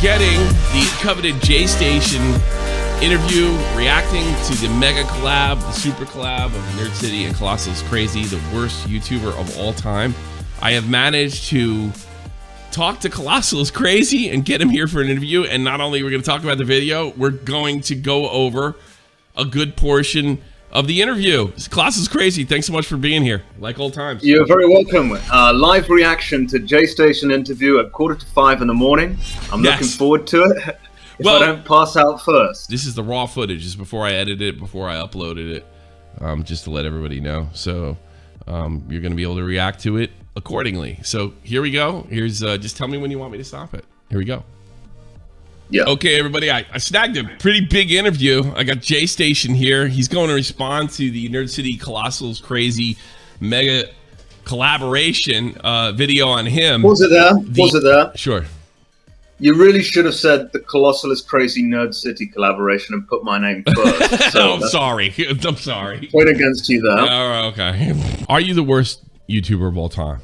getting the coveted Jaystation interview, reacting to the mega collab, the super collab of Nerd City and Colossal is Crazy, the worst YouTuber of all time. I have managed to talk to Colossal is Crazy and get him here for an interview. And not only are we going to talk about the video, we're going to go over a good portion of the interview. Colossal is Crazy, thanks so much for being here, like old times. You're very welcome. Live reaction to Jaystation interview at 4:45 in the morning. I'm looking forward to it. If I don't pass out first. This is the raw footage, just before I edited it, before I uploaded it, just to let everybody know. So you're going to be able to react to it accordingly. So here we go. Here's just tell me when you want me to stop it. Here we go. Yeah. Okay, everybody, I snagged a pretty big interview. I got Jaystation here. He's going to respond to the Nerd City Colossal is Crazy mega collaboration video on him. Pause it there. Pause it there. Sure. You really should have said the Colossal is Crazy Nerd City collaboration and put my name first. So I'm sorry. I'm sorry. Point against you there. Oh, okay. Are you the worst YouTuber of all time,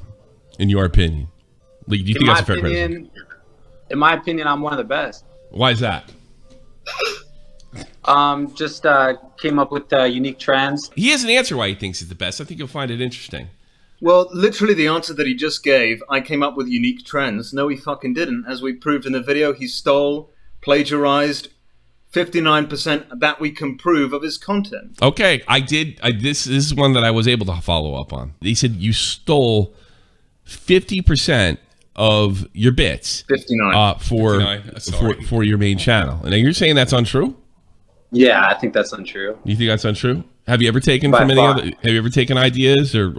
in your opinion? Like, do you think that's a fair criticism? In my opinion, I'm one of the best. Why is that? Just came up with unique trends. He has an answer why he thinks he's the best. I think you'll find it interesting. Well, literally the answer that he just gave, I came up with unique trends. No, he fucking didn't. As we proved in the video, he stole, plagiarized 59% that we can prove of his content. Okay, I did. This is one that I was able to follow up on. He said you stole 50% of your bits. 59. For your main channel. And now you're saying that's untrue? Yeah, I think that's untrue. You think that's untrue? Have you ever taken from any other? Have you ever taken ideas or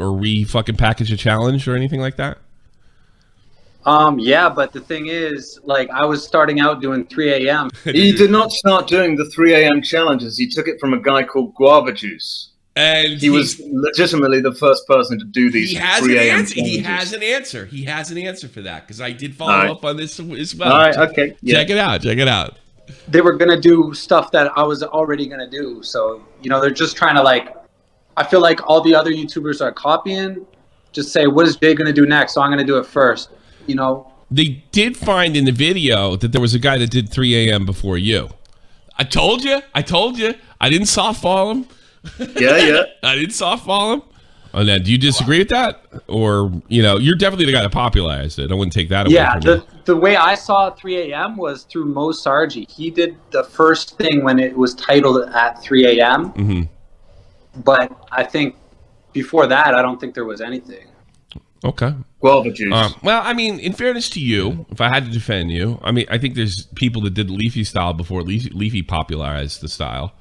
fucking package a challenge or anything like that? Yeah, but the thing is, like, I was starting out doing 3 a.m. He did not start doing the 3 a.m. challenges. He took it from a guy called Guava Juice. And he was legitimately the first person to do these. He has an answer. He has an answer. He has an answer for that because I did follow up on this as well. All right, okay. Check it out. Check it out. They were going to do stuff that I was already going to do. So, you know, they're just trying to, like, I feel like all the other YouTubers are copying. Just say, what is Jay going to do next? So I'm going to do it first, you know. They did find in the video that there was a guy that did 3 a.m. before you. I told you. I told you. I didn't softball him. Yeah. I didn't softball him. And then, do you disagree with that? Or, you know, you're definitely the guy that popularized it. I wouldn't take that away from you. The way I saw 3 a.m. was through Mo Sargi. He did the first thing when it was titled at 3 a.m. Mm-hmm. But I think before that, I don't think there was anything. Okay. Guava Juice. Well, I mean, in fairness to you, if I had to defend you, I mean, I think there's people that did the Leafy style before Leafy popularized the style.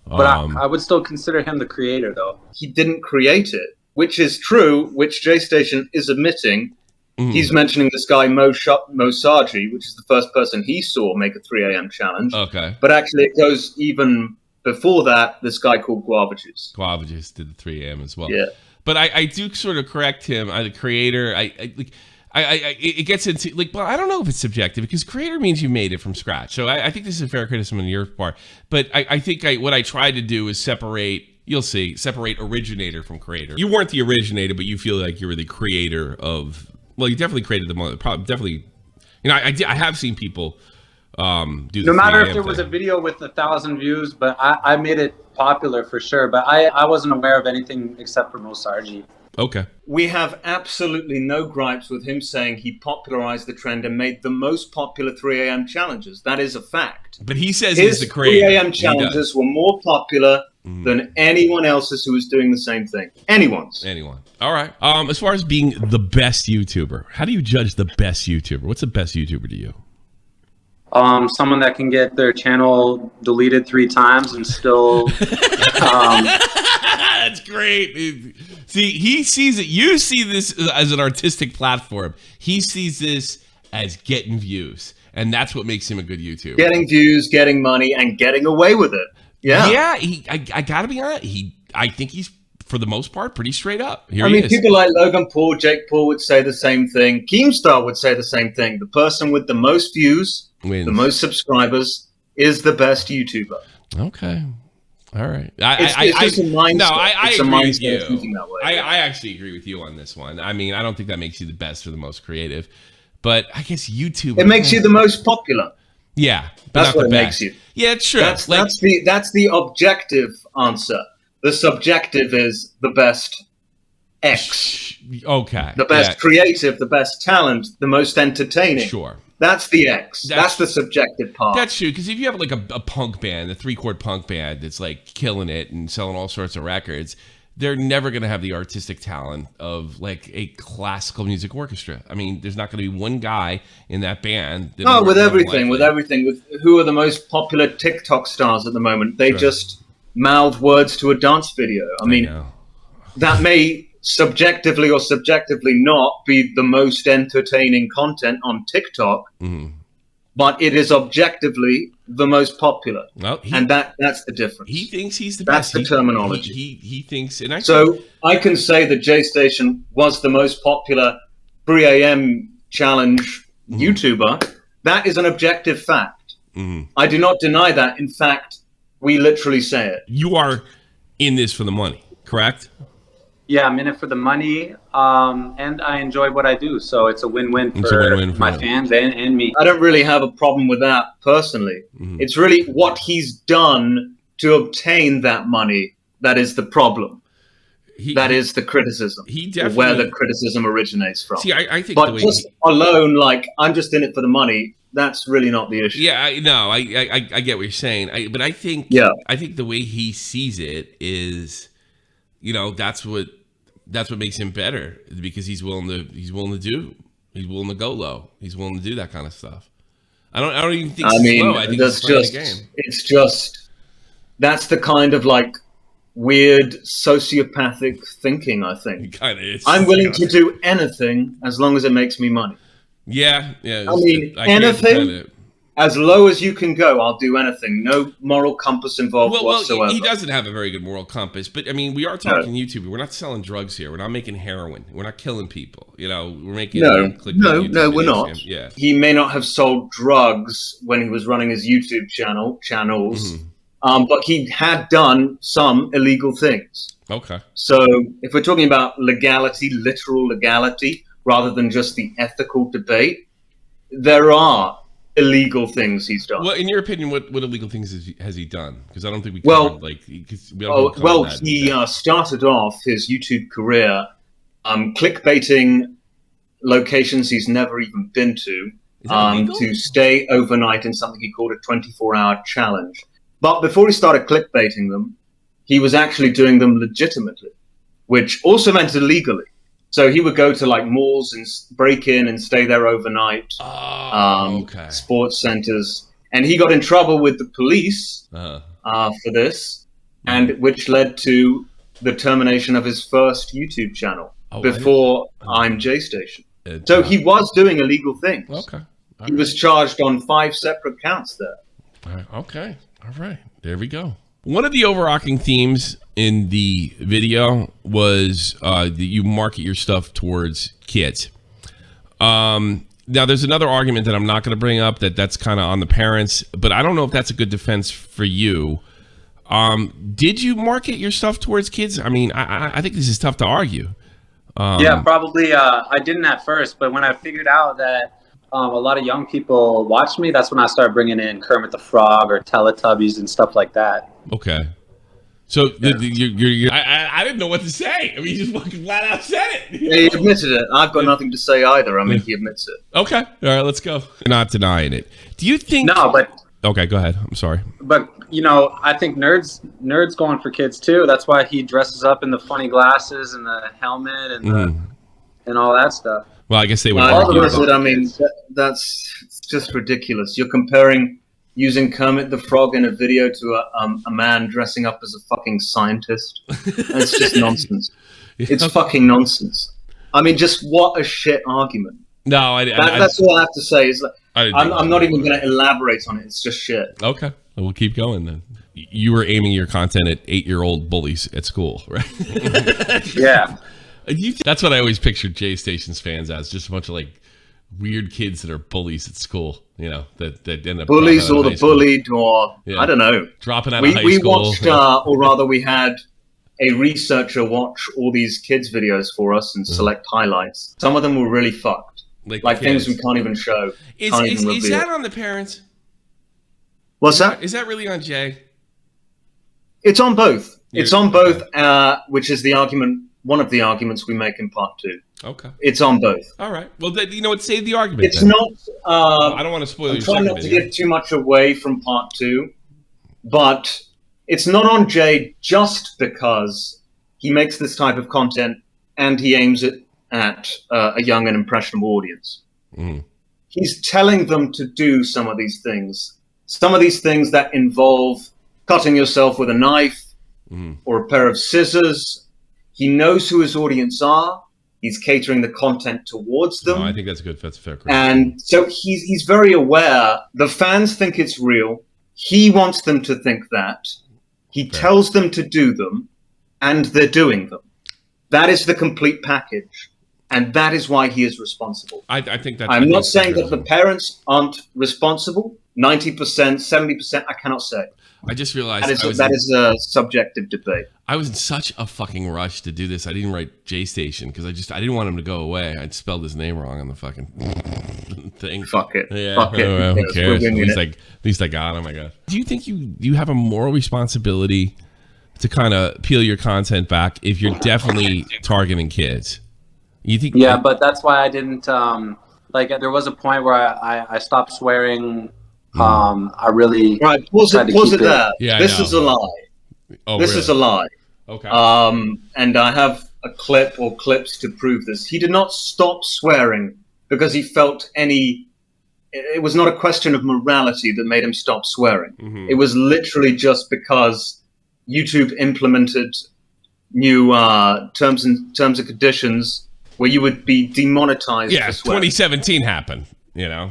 But I would still consider him the creator, though. He didn't create it, which is true, which Jaystation is admitting. He's mentioning this guy, Mo Sargi, which is the first person he saw make a 3 a.m. challenge. Okay. But actually, it goes even before that, this guy called Guava Juice. Guava Juice did the 3 a.m. as well. Yeah. But I do sort of correct him. The creator, it gets into, like, well, I don't know if it's subjective because creator means you made it from scratch. So I think this is a fair criticism on your part. But I think what I tried to do is separate, you'll see, separate originator from creator. You weren't the originator, but you feel like you were the creator of, well, you definitely created the mother, probably definitely, you know, I have seen people do the no matter if there was a video with 1,000 views, but I made it popular for sure. But I wasn't aware of anything except for Mo Sargi. Okay. We have absolutely no gripes with him saying he popularized the trend and made the most popular 3 a.m. challenges. That is a fact. But he says he's the creator. 3 a.m. challenges were more popular than anyone else's who was doing the same thing. Anyone. All right. As far as being the best YouTuber, how do you judge the best YouTuber? What's the best YouTuber to you? Someone that can get their channel deleted 3 times and still That's great. See, he sees it. You see this as an artistic platform. He sees this as getting views, and that's what makes him a good YouTuber. Getting views, getting money, and getting away with it. Yeah. Yeah. I gotta be honest. I think he's, for the most part, pretty straight up. I mean, people like Logan Paul, Jake Paul would say the same thing. Keemstar would say the same thing. The person with the most views, the most subscribers, is the best YouTuber. Okay. All right. It's just a mindset. No, I agree with you. Thinking that way. I actually agree with you on this one. I mean, I don't think that makes you the best or the most creative. But I guess YouTube. It makes you the most popular. Yeah, but that's not what the it best. makes you. Yeah, it's true. That's the objective answer. The subjective is the best X. Okay. The best creative, the best talent, the most entertaining. Sure. That's the X. That's the subjective part. That's true, because if you have like a punk band, a 3-chord punk band that's like killing it and selling all sorts of records, they're never going to have the artistic talent of like a classical music orchestra. I mean, there's not going to be one guy in that band. No, with everything. With who are the most popular TikTok stars at the moment? They just mouth words to a dance video. I mean, that may subjectively or subjectively not be the most entertaining content on TikTok, but it is objectively the most popular. Well, and that's the difference. He thinks he's the best. That's the terminology. He thinks, and I can say that Jaystation was the most popular 3 a.m. challenge YouTuber. That is an objective fact. I do not deny that. In fact, we literally say it. You are in this for the money, correct? Yeah, I'm in it for the money, and I enjoy what I do. So it's a win-win for my fans and me. I don't really have a problem with that personally. It's really what he's done to obtain that money that is the problem. That is the criticism. Where the criticism originates from. See, I think, but just alone, like I'm just in it for the money. That's really not the issue. Yeah, I get what you're saying. But I think, I think the way he sees it is, that's what makes him better, because he's willing to go low. He's willing to do that kind of stuff. I don't even think it's low. I think it's just that's the kind of like weird sociopathic thinking, I think. It kind of is. I'm willing to do anything as long as it makes me money. Yeah. I mean, anything. As low as you can go, I'll do anything. No moral compass involved whatsoever. Well, he doesn't have a very good moral compass. But, I mean, we are talking YouTube. We're not selling drugs here. We're not making heroin. We're not killing people. We're making... No, we're not. Yeah. He may not have sold drugs when he was running his YouTube channels, but he had done some illegal things. Okay. So if we're talking about legality, literal legality, rather than just the ethical debate, there are illegal things he's done. Well, in your opinion, what illegal things has he done? Because I don't think we covered, he started off his YouTube career clickbaiting locations he's never even been to stay overnight in something he called a 24-hour challenge. But before he started clickbaiting them, he was actually doing them legitimately, which also meant illegally. So he would go to like malls and break in and stay there overnight, sports centers. And he got in trouble with the police for this, and which led to the termination of his first YouTube channel before I'm Jaystation. So he was doing illegal things. Okay. He was charged on 5 separate counts there. Okay. All right. There we go. One of the overarching themes in the video was that you market your stuff towards kids. Now, there's another argument that I'm not going to bring up that's kind of on the parents, but I don't know if that's a good defense for you. Did you market your stuff towards kids? I mean, I think this is tough to argue. Yeah, probably. I didn't at first, but when I figured out that a lot of young people watch me, that's when I started bringing in Kermit the Frog or Teletubbies and stuff like that. Okay. So you're I didn't know what to say. I mean, you just fucking flat out said it. Yeah, he admitted it. I've got nothing to say either. I mean, he admits it. Okay. All right, let's go. You're not denying it. Do you think... No, but... Okay, go ahead. I'm sorry. But, I think Nerd's going for kids, too. That's why he dresses up in the funny glasses and the helmet and all that stuff. Well, I guess they would argue about I mean, that's just ridiculous. You're comparing using Kermit the Frog in a video to a man dressing up as a fucking scientist. That's just nonsense. It's fucking nonsense. I mean, just what a shit argument. No, that's all I have to say. Is I'm not even going to elaborate on it. It's just shit. Okay, we'll keep going then. You were aiming your content at 8-year-old bullies at school, right? Yeah. That's what I always pictured Jaystation's fans as, just a bunch of like weird kids that are bullies at school, that end up bullies or the bullied, or I don't know, dropping out of high school. We watched, or rather, we had a researcher watch all these kids' videos for us and select highlights. Some of them were really fucked. like things we can't even show. Is reveal. that on the parents? What's that? Is that really on Jay? It's on both. It's on both, which is the argument. One of the arguments we make in part 2. Okay. It's on both. All right. Well, you know what? Save the argument. It's then. not. I don't want to spoil your trying second not to video. give too much away from part 2, but it's not on Jay just because he makes this type of content and he aims it at a young and impressionable audience. Mm. He's telling them to do some of these things that involve cutting yourself with a knife or a pair of scissors. He knows who his audience are. He's catering the content towards them. No, I think that's a fair question. And so he's very aware. The fans think it's real. He wants them to think that. He tells them to do them, and they're doing them. That is the complete package. And that is why he is responsible. I think that's... I'm not saying that the parents aren't responsible. 90%, 70%, I cannot say. I just realized that is a subjective debate. I was in such a fucking rush to do this. I didn't write Jaystation because I didn't want him to go away. I'd spelled his name wrong on the fucking thing. Fuck it. Yeah. Fuck it. Well, who cares? At least I got him, I guess. Do you think you have a moral responsibility to kind of peel your content back if you're definitely targeting kids? You think? Yeah, but that's why I didn't. There was a point where I stopped swearing. I really pause it there. Yeah, this is a lie. Oh, this really? is a lie. Okay. And I have a clip or clips to prove this. He did not stop swearing because he felt it was not a question of morality that made him stop swearing. Mm-hmm. It was literally just because YouTube implemented new terms and conditions where you would be demonetized for swearing. 2017 happened, Yeah.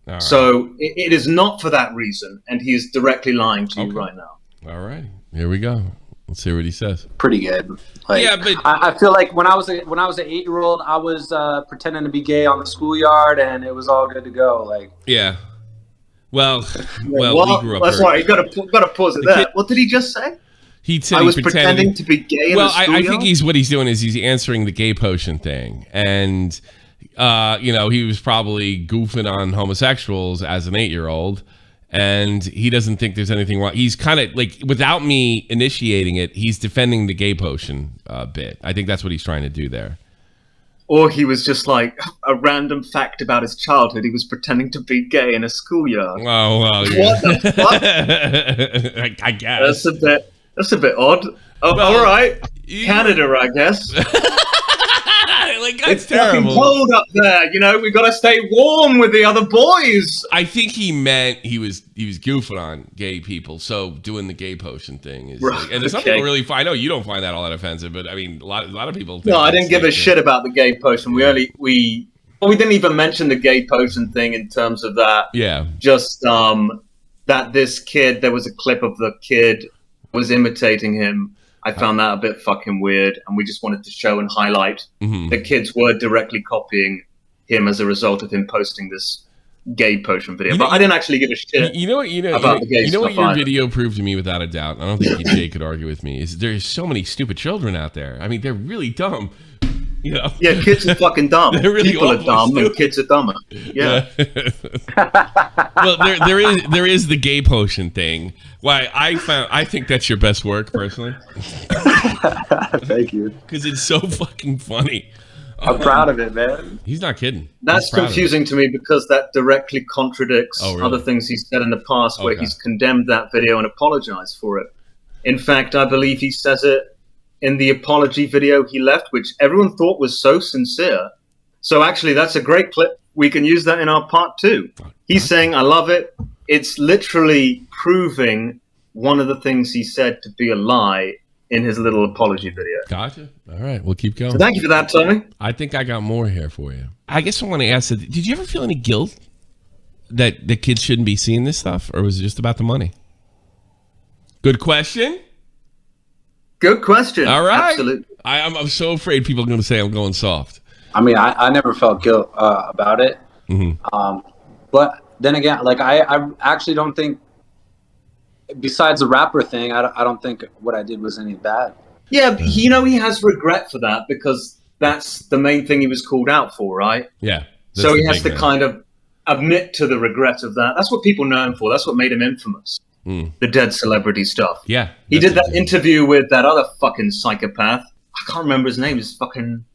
All right. So it is not for that reason, and he is directly lying to you right now. All right, here we go. Let's hear what he says. Pretty good. Yeah, but I feel like when I was an 8-year-old, I was pretending to be gay on the schoolyard, and it was all good to go. Yeah. Well, we grew up. That's why you got to pause it there. What did he just say? He said I was pretending to be gay in the schoolyard? I think what he's doing is he's answering the gay potion thing, and he was probably goofing on homosexuals as an 8-year-old, and he doesn't think there's anything wrong. He's kind of without me initiating it, he's defending the gay potion bit. I think that's what he's trying to do there. Or he was just a random fact about his childhood. He was pretending to be gay in a schoolyard. Oh, well, yeah. What the fuck? I guess. That's a bit odd. Oh, well, all right. Canada, I guess. It's terrible. Fucking cold up there, we got to stay warm with the other boys. I think he meant he was goofing on gay people, so doing the gay potion thing is and some people really find. I know you don't find that all that offensive, but I mean a lot of people think I didn't give a shit about the gay potion. We didn't even mention the gay potion thing in terms of that. Yeah. Just that this kid, there was a clip of the kid was imitating him. I found that a bit fucking weird, and we just wanted to show and highlight the kids were directly copying him as a result of him posting this gay potion video. But I didn't actually give a shit about the gay stuff. What your video proved to me without a doubt, I don't think Jay could argue with me, is there's so many stupid children out there. I mean, they're really dumb. Yeah, kids are fucking dumb. Really People are dumb, and kids are dumber. Yeah. Well, there is the gay potion thing. Why I think that's your best work personally. Thank you. Because it's so fucking funny. I'm proud of it, man. He's not kidding. That's confusing to me because that directly contradicts other things he's said in the past where he's condemned that video and apologized for it. In fact, I believe he says it in the apology video he left, which everyone thought was so sincere. So actually, that's a great clip. We can use that in our part 2. He's saying, I love it. It's literally proving one of the things he said to be a lie in his little apology video. Gotcha. All right, we'll keep going. So thank you for that, Tommy. I think I got more here for you. I guess I want to ask, did you ever feel any guilt that the kids shouldn't be seeing this stuff, or was it just about the money? Good question. Good question. All right. Absolutely. I'm so afraid people are going to say I'm going soft. I mean, I never felt guilt about it. Mm-hmm. But then again, I actually don't think, besides the rapper thing, I don't think what I did was any bad. Yeah, he has regret for that because that's the main thing he was called out for, right? Yeah. So he has to kind of admit to the regret of that. That's what people know him for. That's what made him infamous. The dead celebrity stuff. Yeah. He did that interview with that other fucking psychopath. I can't remember his name. It's fucking...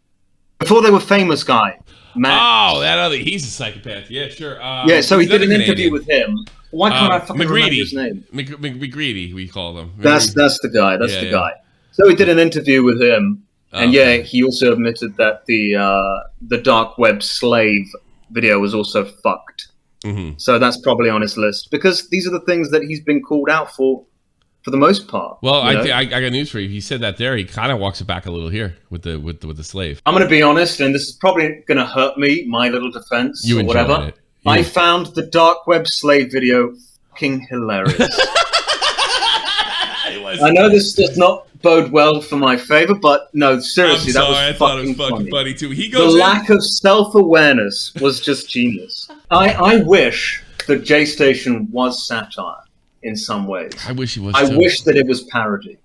Before they were famous guy. Matt. Oh, that other... He's a psychopath. Yeah, sure. Yeah, so he did an interview with him. Why can't I fucking remember his name? McGreedy, we call him. That's the guy. That's the guy. So he did an interview with him. And he also admitted that the dark web slave video was also fucked. So that's probably on his list because these are the things that he's been called out for the most part. Well, I got news for you. He said that there. He kind of walks it back a little here with the slave. I'm going to be honest, and this is probably going to hurt me, my little defense or whatever. I found the dark web slave video fucking hilarious. I know this does not bode well for my favor, but no, seriously, that was I thought it was fucking funny too. He goes the lack of self-awareness was just genius. I wish that Jaystation was satire in some ways. I wish he was. I wish that it was parody.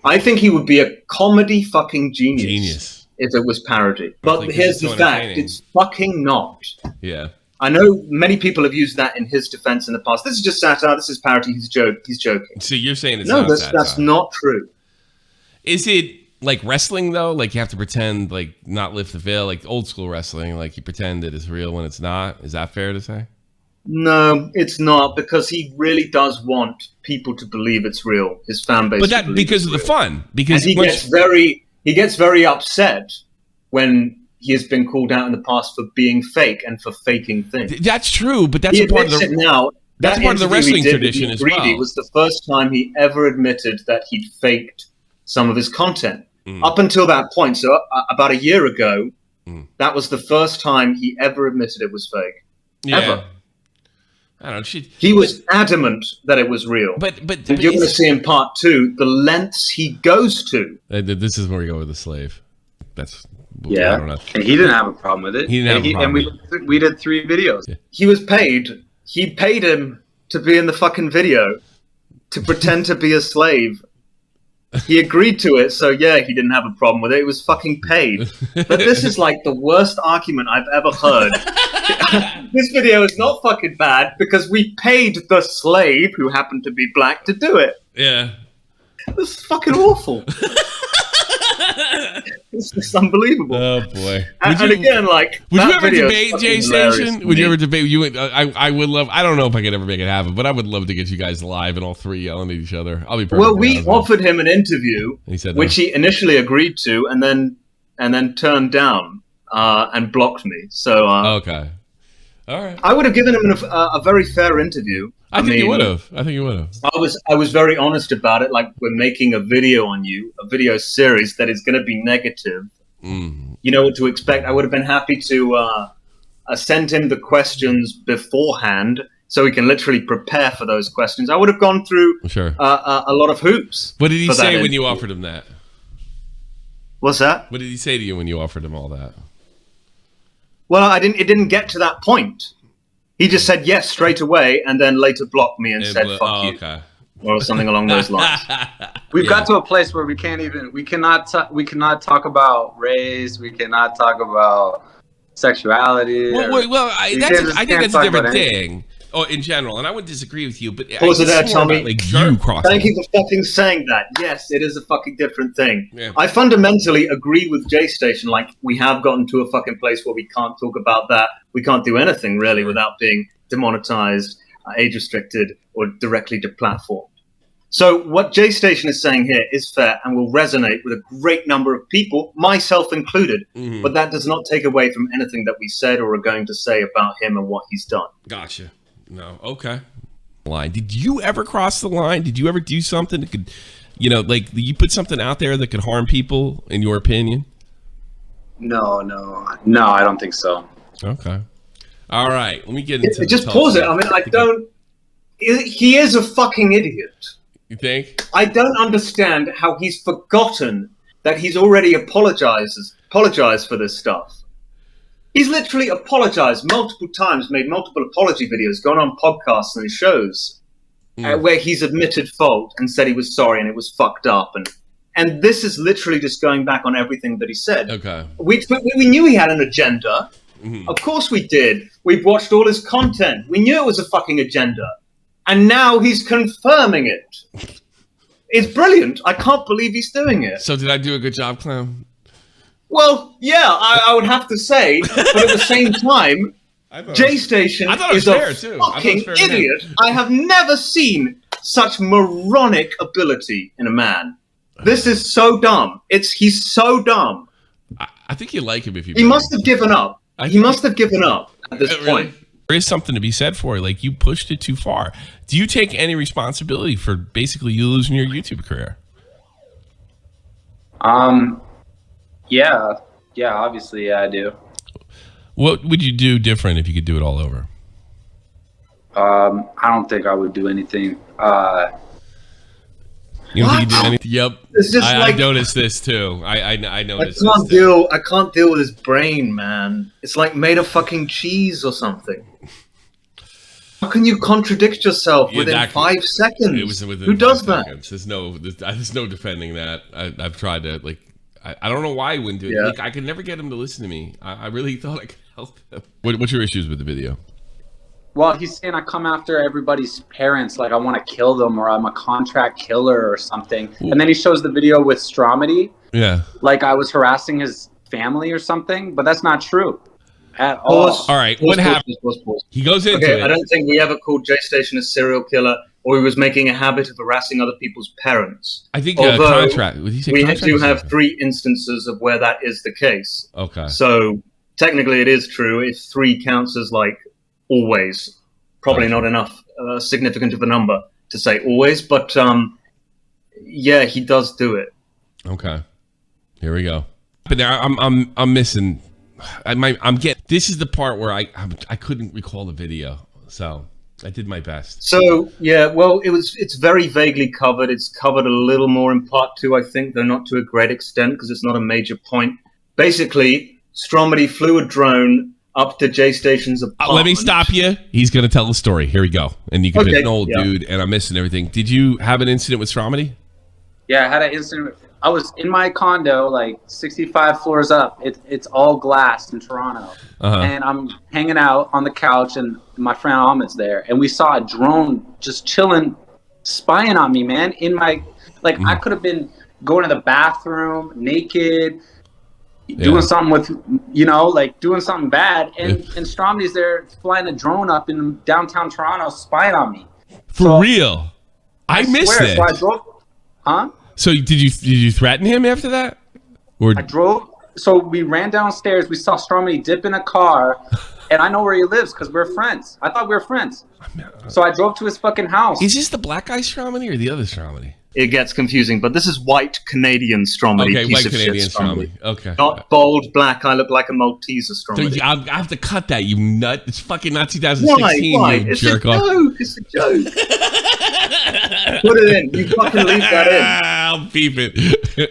I think he would be a comedy fucking genius if it was parody. But here's the fact: it's fucking not. Yeah. I know many people have used that in his defense in the past. This is just satire. This is parody. He's joking. So you're saying it's not satire? No, that's not true. Is it like wrestling though? Like you have to pretend like not lift the veil, like old school wrestling. Like you pretend it is real when it's not. Is that fair to say? No, it's not because he really does want people to believe it's real. His fan base, but that because of the fun. Because and he gets very upset when he has been called out in the past for being fake and for faking things. That's true, but that's a part of the now. That's part of the wrestling tradition as well. It was the first time he ever admitted that he'd faked some of his content. Up until that point, so about a year ago, that was the first time he ever admitted it was fake. Yeah. Ever. I don't know. He was adamant that it was real. But you're going to see in part 2 the lengths he goes to. This is where we go with the slave. That's I don't know. And he didn't have a problem with it. He didn't have a problem. And we did 3 videos. Yeah. He was paid. He paid him to be in the fucking video to pretend to be a slave. He agreed to it, so yeah, he didn't have a problem with it. It was fucking paid. But this is like the worst argument I've ever heard. This video is not fucking bad because we paid the slave, who happened to be black, to do it. Yeah. This is fucking awful. It's just unbelievable. Oh boy! And again, like, would you ever debate Jaystation? Would you ever debate? I would love. I don't know if I could ever make it happen, but I would love to get you guys live and all 3 yelling at each other. I'll be perfect. Well, we offered him an interview, he said which he initially agreed to, and then turned down and blocked me. So okay, all right. I would have given him a very fair interview. I think you would have. I was very honest about it. Like, we're making a video on you, a video series that is going to be negative. You know what to expect. I would have been happy to send him the questions beforehand so he can literally prepare for those questions. I would have gone through a lot of hoops. What did he say when you offered him that? What's that? What did he say to you when you offered him all that? Well, it didn't get to that point. He just said yes straight away, and then later blocked me and said "fuck you," or something along those lines. We've got to a place where we cannot talk about race. We cannot talk about sexuality. I think that's a different thing. Oh, in general, and I would disagree with you, but pause it there, Tommy. Thank you for fucking saying that. Yes, it is a fucking different thing. Yeah. I fundamentally agree with Jaystation. Like, we have gotten to a fucking place where we can't talk about that. We can't do anything really without being demonetized, age restricted, or directly deplatformed. So what Jaystation is saying here is fair and will resonate with a great number of people, myself included. But that does not take away from anything that we said or are going to say about him and what he's done. Gotcha. No, okay. Line. Did you ever cross the line? Did you ever do something that could, like you put something out there that could harm people, in your opinion? No, I don't think so. Okay. All right. Let me get into just pause it. I mean, I don't. He is a fucking idiot. You think? I don't understand how he's forgotten that he's already apologized for this stuff. He's literally apologized multiple times, made multiple apology videos, gone on podcasts and shows where he's admitted fault and said he was sorry and it was fucked up and And this is literally just going back on everything that he said. Okay. We knew he had an agenda. Mm-hmm. Of course we did. We've watched all his content. We knew it was a fucking agenda. And now he's confirming it. It's brilliant. I can't believe he's doing it. So did I do a good job, Clem? Well, yeah, I would have to say. But at the same time, Jaystation is a fucking idiot. I have never seen such moronic ability in a man. This is so dumb. He's so dumb. I think you like him if you. He must have given up. He must have given up at this point. There is something to be said for it. Like, you pushed it too far. Do you take any responsibility for basically you losing your YouTube career? Yeah, obviously, I do. What would you do different if you could do it all over? I don't think I would do anything. You don't think you did anything? Yep. It's just I noticed this too. I noticed. I can't deal with his brain, man. It's like made of fucking cheese or something. How can you contradict yourself within 5 seconds? It was within Who does 5 that? seconds. There's no defending that. I've tried to, like, I don't know why he wouldn't do it. Yeah. Like, I could never get him to listen to me. I really thought I could help him. What's your issues with the video? Well, he's saying I come after everybody's parents, like I want to kill them, or I'm a contract killer or something. Ooh. And then he shows the video with Stromedy. Yeah. Like I was harassing his family or something, but that's not true at all. All right, what happened? He goes into it. I don't think we ever called Jaystation a serial killer, or he was making a habit of harassing other people's parents. I think contract. We do have 3 instances of where that is the case. Okay. So technically it is true. If 3 counts as like always, probably not enough significant of a number to say always, but yeah, he does do it. Okay, here we go. But now I'm missing. I'm getting. This is the part where I couldn't recall the video, so I did my best. So yeah, well, it's very vaguely covered. It's covered a little more in part 2, I think, though not to a great extent because it's not a major point. Basically, Stromedy flew a drone up to Jaystation's apartment. Let me stop you. He's going to tell the story. Here we go. And you can be an old dude, and I'm missing everything. Did you have an incident with Stromedy? Yeah, I had an incident. I was in my condo, like 65 floors up. It's all glass in Toronto. And I'm hanging out on the couch, and my friend Ahmed's there. And we saw a drone just chilling, spying on me, man. In my, like, I could have been going to the bathroom naked, doing something with, like doing something bad, and Stromedy's there flying a drone up in downtown Toronto, spying on me. For real? I missed it. So I drove. So did you threaten him after that? Or I drove. So we ran downstairs. We saw Stromedy dip in a car, and I know where he lives because we're friends. I thought we were friends. So I drove to his fucking house. Is this the black guy Stromedy or the other Stromedy? It gets confusing, but this is white Canadian Stromedy. Okay, white Canadian Stromedy. Okay. Not bold black. I look like a Malteser Stromedy. So I have to cut that, you nut. It's fucking not 2016. Why? You It's jerk a off. joke. It's a joke. Put it in. You fucking leave that in. I'll beep it.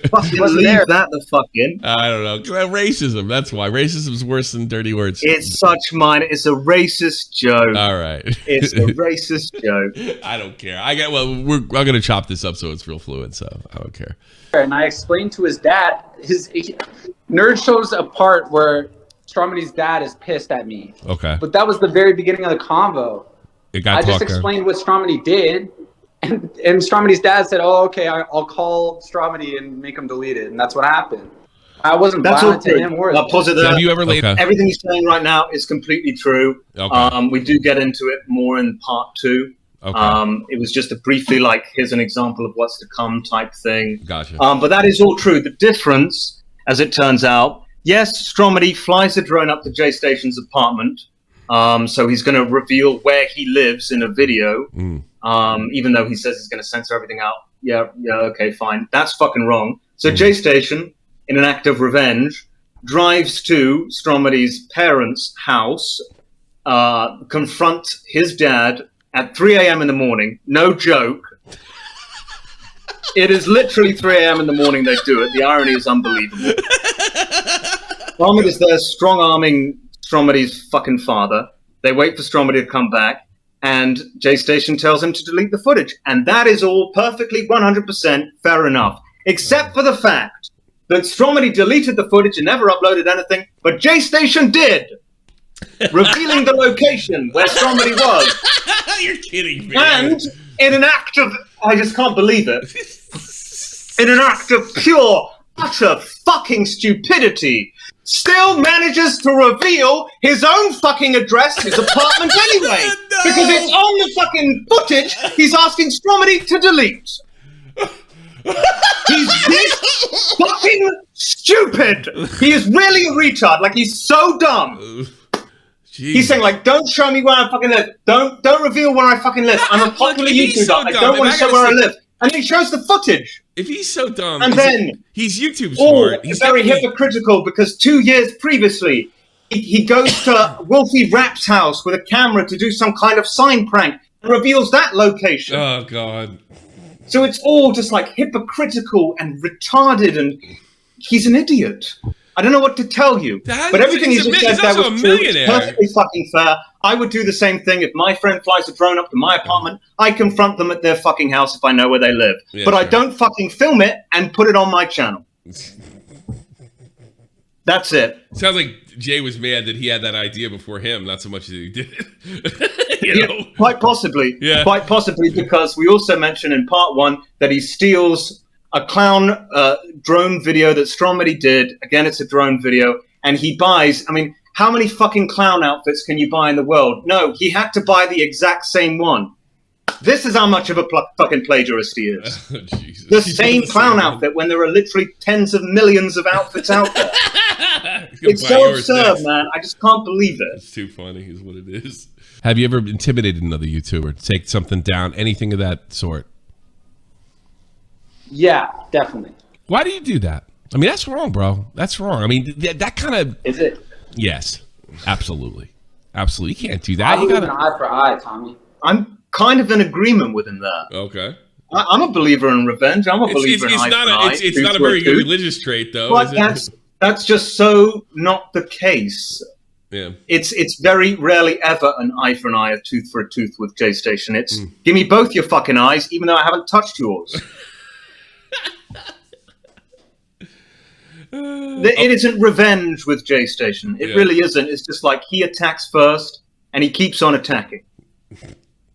Fucking leave that the fuck in. I don't know. Racism. That's why. Racism's worse than dirty words. It's such minor. It's a racist joke. All right. It's a racist joke. I don't care. I'm gonna chop this up so it's real fluid. So I don't care. And I explained to his dad. Nerd shows a part where Stromedy's dad is pissed at me. Okay. But that was the very beginning of the convo. I just explained what Stromedy did, and Stromedy's dad said, "Oh, okay, I'll call Stromedy and make him delete it," and that's what happened. I wasn't violent to him or positive. Have you ever laid everything he's saying right now is completely true. Okay. We do get into it more in part 2. Okay. It was just a briefly like, here's an example of what's to come type thing. Gotcha. But that is all true. The difference, as it turns out, yes, Stromedy flies a drone up to Jaystation's apartment. So he's going to reveal where he lives in a video, even though he says he's going to censor everything out. Yeah, okay, fine. That's fucking wrong. So Jaystation, in an act of revenge, drives to Stromedy's parents' house, confront his dad at 3 a.m. in the morning. No joke. It is literally 3 a.m. in the morning they do it. The irony is unbelievable. Ahmed is there strong-arming Stromedy's fucking father. They wait for Stromedy to come back, and Jaystation tells him to delete the footage. And that is all perfectly 100% fair enough. except for the fact that Stromedy deleted the footage and never uploaded anything, but Jaystation did, revealing the location where Stromedy was. You're kidding me. And in an act of, I just can't believe it, in an act of pure, utter fucking stupidity, still manages to reveal his own fucking address, his apartment anyway. No. Because it's on the fucking footage he's asking Stromedy to delete. He's this fucking stupid. He is really a retard. Like, he's so dumb. Jeez. He's saying, like, don't show me where I fucking live. Don't reveal where I fucking live. I'm a popular YouTuber. So I don't want to show where I live. And he shows the footage. If he's so dumb, and then he's YouTube smart. He's very hypocritical, because 2 years previously, he goes to Wolfie Rapp's house with a camera to do some kind of sign prank and reveals that location. Oh, God. So it's all just like hypocritical and retarded, and he's an idiot. I don't know what to tell you. But everything he just said there was true. It's perfectly fucking fair. I would do the same thing if my friend flies a drone up to my apartment. I confront them at their fucking house if I know where they live. Yeah, but I don't fucking film it and put it on my channel. That's it. Sounds like Jay was mad that he had that idea before him, not so much that he did it. You know? Quite possibly. Yeah. Quite possibly, because we also mentioned in part one that he steals a clown drone video that Stromedy did. Again, it's a drone video. And he buys, I mean, how many fucking clown outfits can you buy in the world? No, he had to buy the exact same one. This is how much of a fucking plagiarist he is. Oh, Jesus. The same clown outfit when there are literally tens of millions of outfits out there. It's so absurd, man. I just can't believe it. It's too funny is what it is. Have you ever intimidated another YouTuber to take something down, anything of that sort? Yeah, definitely. Why do you do that? I mean, that's wrong, bro. That's wrong. I mean, that kind of... Is it? Yes, absolutely. Absolutely. You can't do that. I believe in eye for eye, Tommy. I'm kind of in agreement with him there. Okay. I'm a believer in revenge. I'm a believer in eye for eye. It's not a very good religious trait, though, but that's just so not the case. Yeah. It's very rarely ever an eye for an eye, a tooth for a tooth with Jaystation. It's give me both your fucking eyes, even though I haven't touched yours. It isn't revenge with Jaystation. It really isn't. It's just like he attacks first, and he keeps on attacking.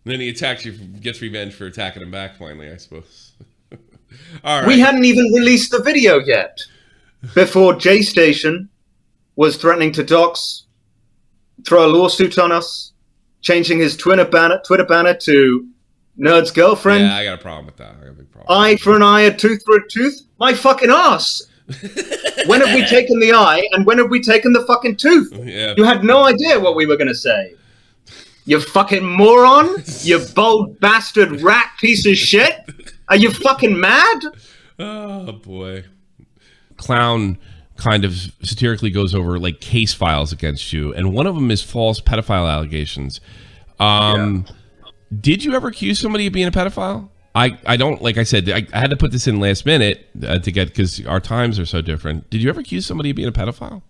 Then he attacks you, gets revenge for attacking him back, finally, I suppose. All right. We hadn't even released the video yet before Jaystation was threatening to dox, throw a lawsuit on us, changing his Twitter banner to Nerd's girlfriend. Yeah, I got a problem with that. I got a big problem. Eye for an eye, a tooth for a tooth. My fucking ass. When have we taken the eye, and when have we taken the fucking tooth? Yeah. You had no idea what we were going to say. You fucking moron. You bold bastard rat piece of shit. Are you fucking mad? Oh, boy. Clown kind of satirically goes over like case files against you, and one of them is false pedophile allegations. Did you ever accuse somebody of being a pedophile? I don't, like I said, I had to put this in last minute to get, because our times are so different. Did you ever accuse somebody of being a pedophile?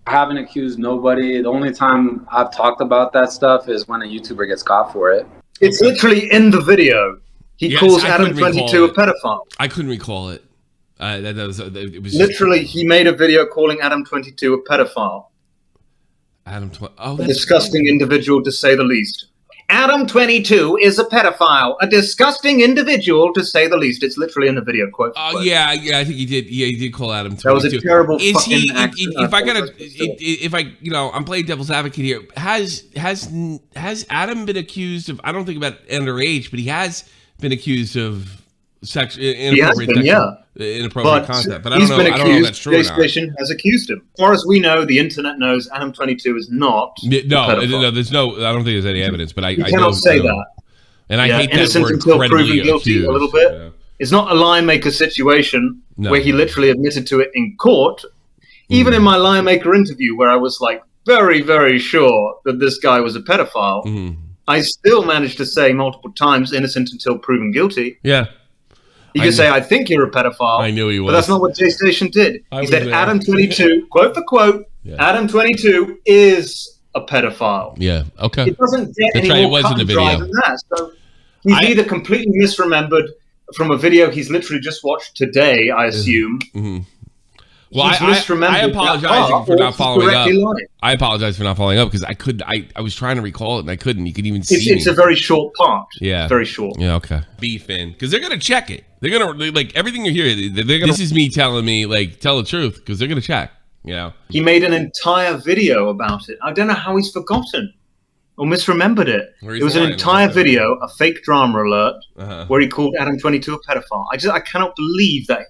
I haven't accused nobody. The only time I've talked about that stuff is when a YouTuber gets caught for it. It's literally in the video. He calls Adam22 a pedophile. I couldn't recall it. It was literally, he made a video calling Adam22 a pedophile. A disgusting individual, to say the least. Adam22 is a pedophile, a disgusting individual, to say the least. It's literally in the video. Quote. Yeah, I think he did. Yeah, he did call Adam22. That was a terrible fucking accident. I'm playing devil's advocate here. Has Adam been accused of? I don't think about underage, but he has been accused of inappropriate content. But I don't know if that's true or not. Jaystation has accused him. As far as we know, the internet knows Adam22 is not. No, there's no. I don't think there's any evidence. But I cannot say that. And I hate that innocent word. Until proven guilty, accused. A little bit. Yeah. It's not a lion maker situation where he literally admitted to it in court. Even in my lion maker interview, where I was like very, very sure that this guy was a pedophile, I still managed to say multiple times innocent until proven guilty. Yeah. You could say, I think you're a pedophile. I knew he was. But that's not what Jaystation did. He said, Adam22, quote for quote, Adam22 is a pedophile. Yeah, okay. It doesn't get any more cut and dry than that. So he's either completely misremembered, from a video he's literally just watched today, I assume. Mm-hmm. Well, He's I misremembered apologize for not following up. lying. I apologize for not following up because I was trying to recall it and I couldn't. You could even see It's a very short part. Yeah. Very short. Yeah, okay. Beef in. Because they're going to check it. They're going to, like, everything you hear, they're gonna, this is me telling me, like, tell the truth because they're going to check, you know? He made an entire video about it. I don't know how he's forgotten or misremembered it. It was an entire video, a fake drama alert, where he called Adam 22 a pedophile. I cannot believe that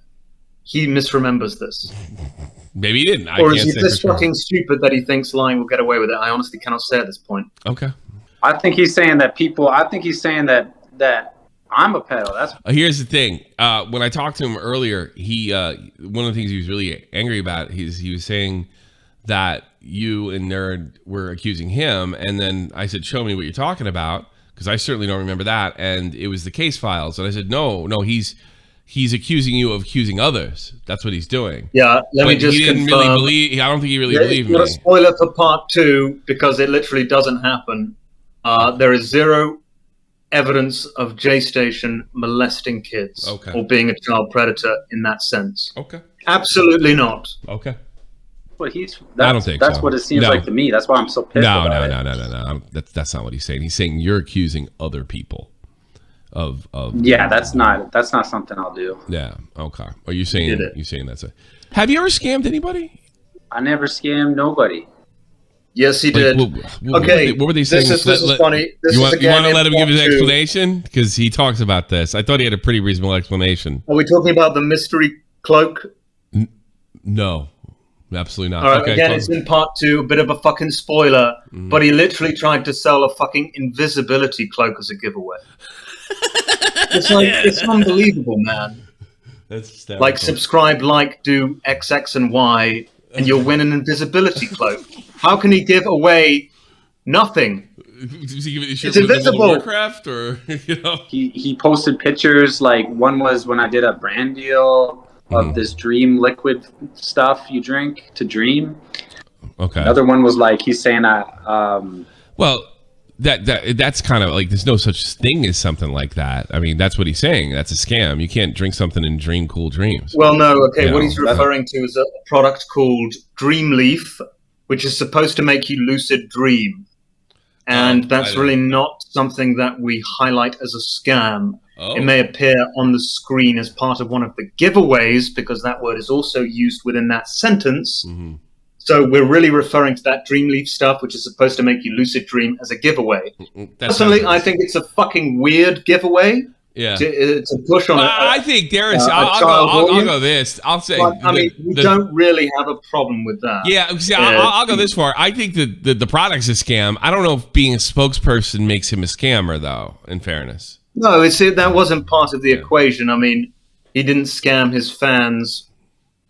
he misremembers this. Maybe he didn't. Or is he this fucking stupid that he thinks lying will get away with it? I honestly cannot say at this point. Okay. I think he's saying that I'm a pedo. That's here's the thing. When I talked to him earlier, he one of the things he was really angry about is he was saying that you and Nerd were accusing him, and then I said, "Show me what you're talking about," because I certainly don't remember that, and it was the case files, and I said, "No, he's accusing you of accusing others. That's what he's doing." Yeah, let me just confirm. Really believe. I don't think he really believed me. Not a spoiler for part 2 because it literally doesn't happen. There is zero evidence of Jaystation molesting kids or being a child predator in that sense. Okay. Absolutely not. Okay. What I don't think that's so. what it seems like to me. That's why I'm so pissed. No. That's not what he's saying. He's saying you're accusing other people of. Yeah, that's not something I'll do. Yeah. Okay. Are you saying that's it? Have you ever scammed anybody? I never scammed nobody. Yes, he did. Okay. What were they saying? This is funny. You want to let him give his explanation? Because he talks about this. I thought he had a pretty reasonable explanation. Are we talking about the mystery cloak? No. Absolutely not. All right, again, it's in part 2, a bit of a fucking spoiler, but he literally tried to sell a fucking invisibility cloak as a giveaway. It's unbelievable, man. That's like, subscribe, like, do XX and Y, and you'll win an invisibility cloak. How can he give away nothing? It's invisible. Warcraft, or you know, he posted pictures. Like one was when I did a brand deal of this dream liquid stuff you drink to dream. Okay. Another one was like he's saying that. Well, that's kind of like there's no such thing as something like that. I mean, that's what he's saying. That's a scam. You can't drink something and dream cool dreams. Well, no. Okay, what he's referring to is a product called Dream Leaf, which is supposed to make you lucid dream. And that's really not something that we highlight as a scam. It may appear on the screen as part of one of the giveaways because that word is also used within that sentence. So we're really referring to that Dreamleaf stuff, which is supposed to make you lucid dream as a giveaway. Personally, I think it's a fucking weird giveaway. Yeah. To push on I think there is. I'll go this. I'll say. But, I mean, we don't really have a problem with that. Yeah. See, I'll go this far. I think that the product's a scam. I don't know if being a spokesperson makes him a scammer, though. In fairness. No, that wasn't part of the equation. I mean, he didn't scam his fans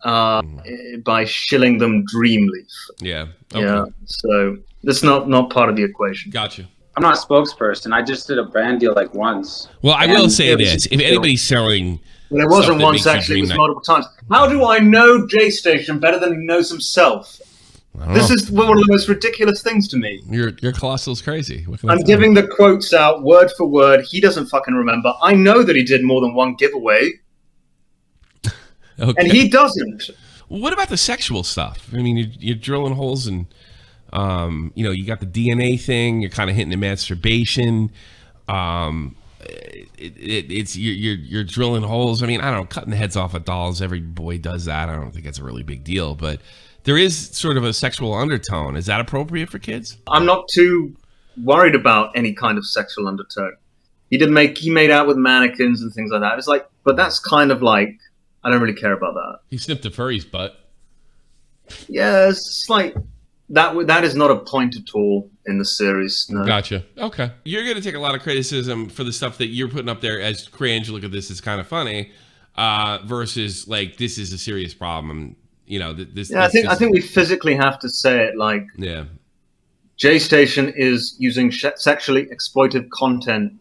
by shilling them Dreamleaf. Yeah. Okay. Yeah. So that's not part of the equation. Gotcha. I'm not a spokesperson. I just did a brand deal like once. Well, I will say this: if anybody's selling, well, it wasn't once actually; it was multiple times. How do I know Jaystation better than he knows himself? This is one of the most ridiculous things to me. Your Colossal's crazy. I'm giving the quotes out word for word. He doesn't fucking remember. I know that he did more than one giveaway, and he doesn't. What about the sexual stuff? I mean, you're drilling holes and. You got the DNA thing. You're kind of hitting the masturbation. It's you're drilling holes. I mean, I don't know, cutting the heads off of dolls. Every boy does that. I don't think that's a really big deal, but there is sort of a sexual undertone. Is that appropriate for kids? I'm not too worried about any kind of sexual undertone. He made out with mannequins and things like that. It's like, but that's kind of like, I don't really care about that. He snipped a furry's butt. Yeah, it's like. That is not a point at all in the series. No. Gotcha. Okay. You're going to take a lot of criticism for the stuff that you're putting up there as cringe. Look at this, it's kind of funny. Versus like this is a serious problem. You know, I think we physically have to say it. Like, yeah, Jaystation is using sexually exploitive content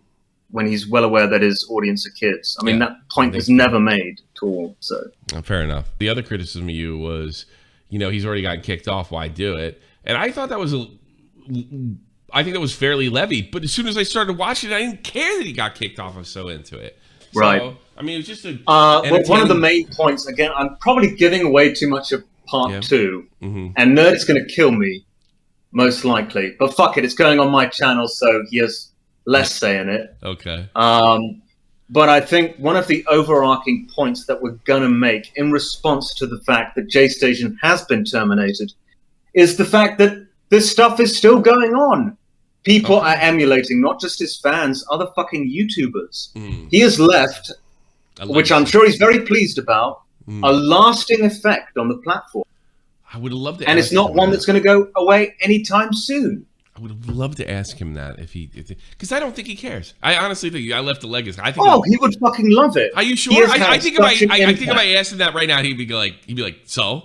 when he's well aware that his audience are kids. I mean, that point is never made at all. So fair enough. The other criticism of you was. He's already gotten kicked off. Why do it? And I thought that was I think that was fairly levied. But as soon as I started watching it, I didn't care that he got kicked off. I was so into it. Right. So, I mean, it was just a. Well, one of the main points, again, I'm probably giving away too much of part 2, and Nerd is going to kill me, most likely. But fuck it, it's going on my channel, so he has less say in it. Okay. But I think one of the overarching points that we're going to make in response to the fact that Jaystation has been terminated is the fact that this stuff is still going on. People are emulating, not just his fans, other fucking YouTubers. He has left, which I'm sure he's very pleased about, a lasting effect on the platform. I would love to, and it's not one that's going to go away anytime soon. I would have loved to ask him that because I don't think he cares. I honestly think I left a legacy. I think he would fucking love it. Are you sure? I think if I asked him that right now, he'd be like, so,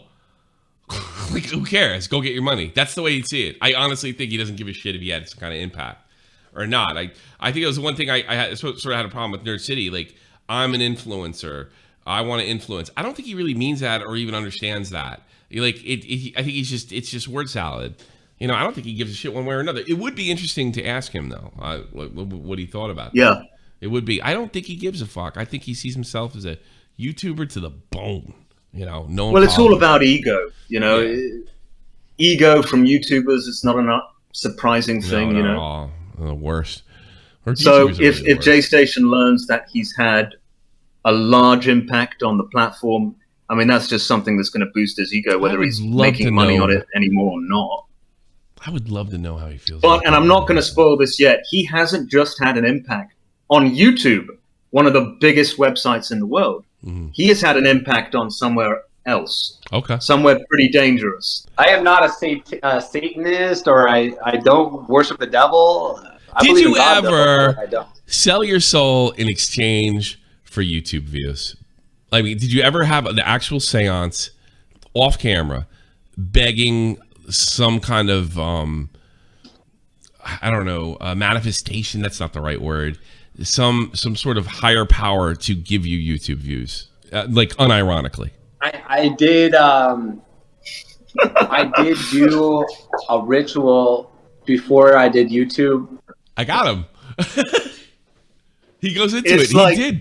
like, who cares? Go get your money. That's the way he'd see it. I honestly think he doesn't give a shit if he had some kind of impact or not. I think it was the one thing I sort of had a problem with Nerd City. Like, I'm an influencer. I want to influence. I don't think he really means that or even understands that. Like, I think it's just word salad. You know, I don't think he gives a shit one way or another. It would be interesting to ask him, though, what he thought about that. Yeah. It would be. I don't think he gives a fuck. I think he sees himself as a YouTuber to the bone. You know, no. Well, it's all about ego. You know, ego from YouTubers is not a surprising thing. You know, at all. The worst. So if Jaystation learns that he's had a large impact on the platform, I mean, that's just something that's going to boost his ego, whether he's making money on it anymore or not. I would love to know how he feels. But, and I'm not going to spoil this yet, he hasn't just had an impact on YouTube, one of the biggest websites in the world. He has had an impact on somewhere else. Okay. Somewhere pretty dangerous. I am not a Satanist, or I don't worship the devil. Did you ever sell your soul in exchange for YouTube views? I mean, did you ever have an actual seance off camera begging some kind of I don't know, manifestation, that's not the right word, some sort of higher power to give you YouTube views, like unironically? I did do a ritual before I did YouTube. I got him. He goes into it's it. Like, he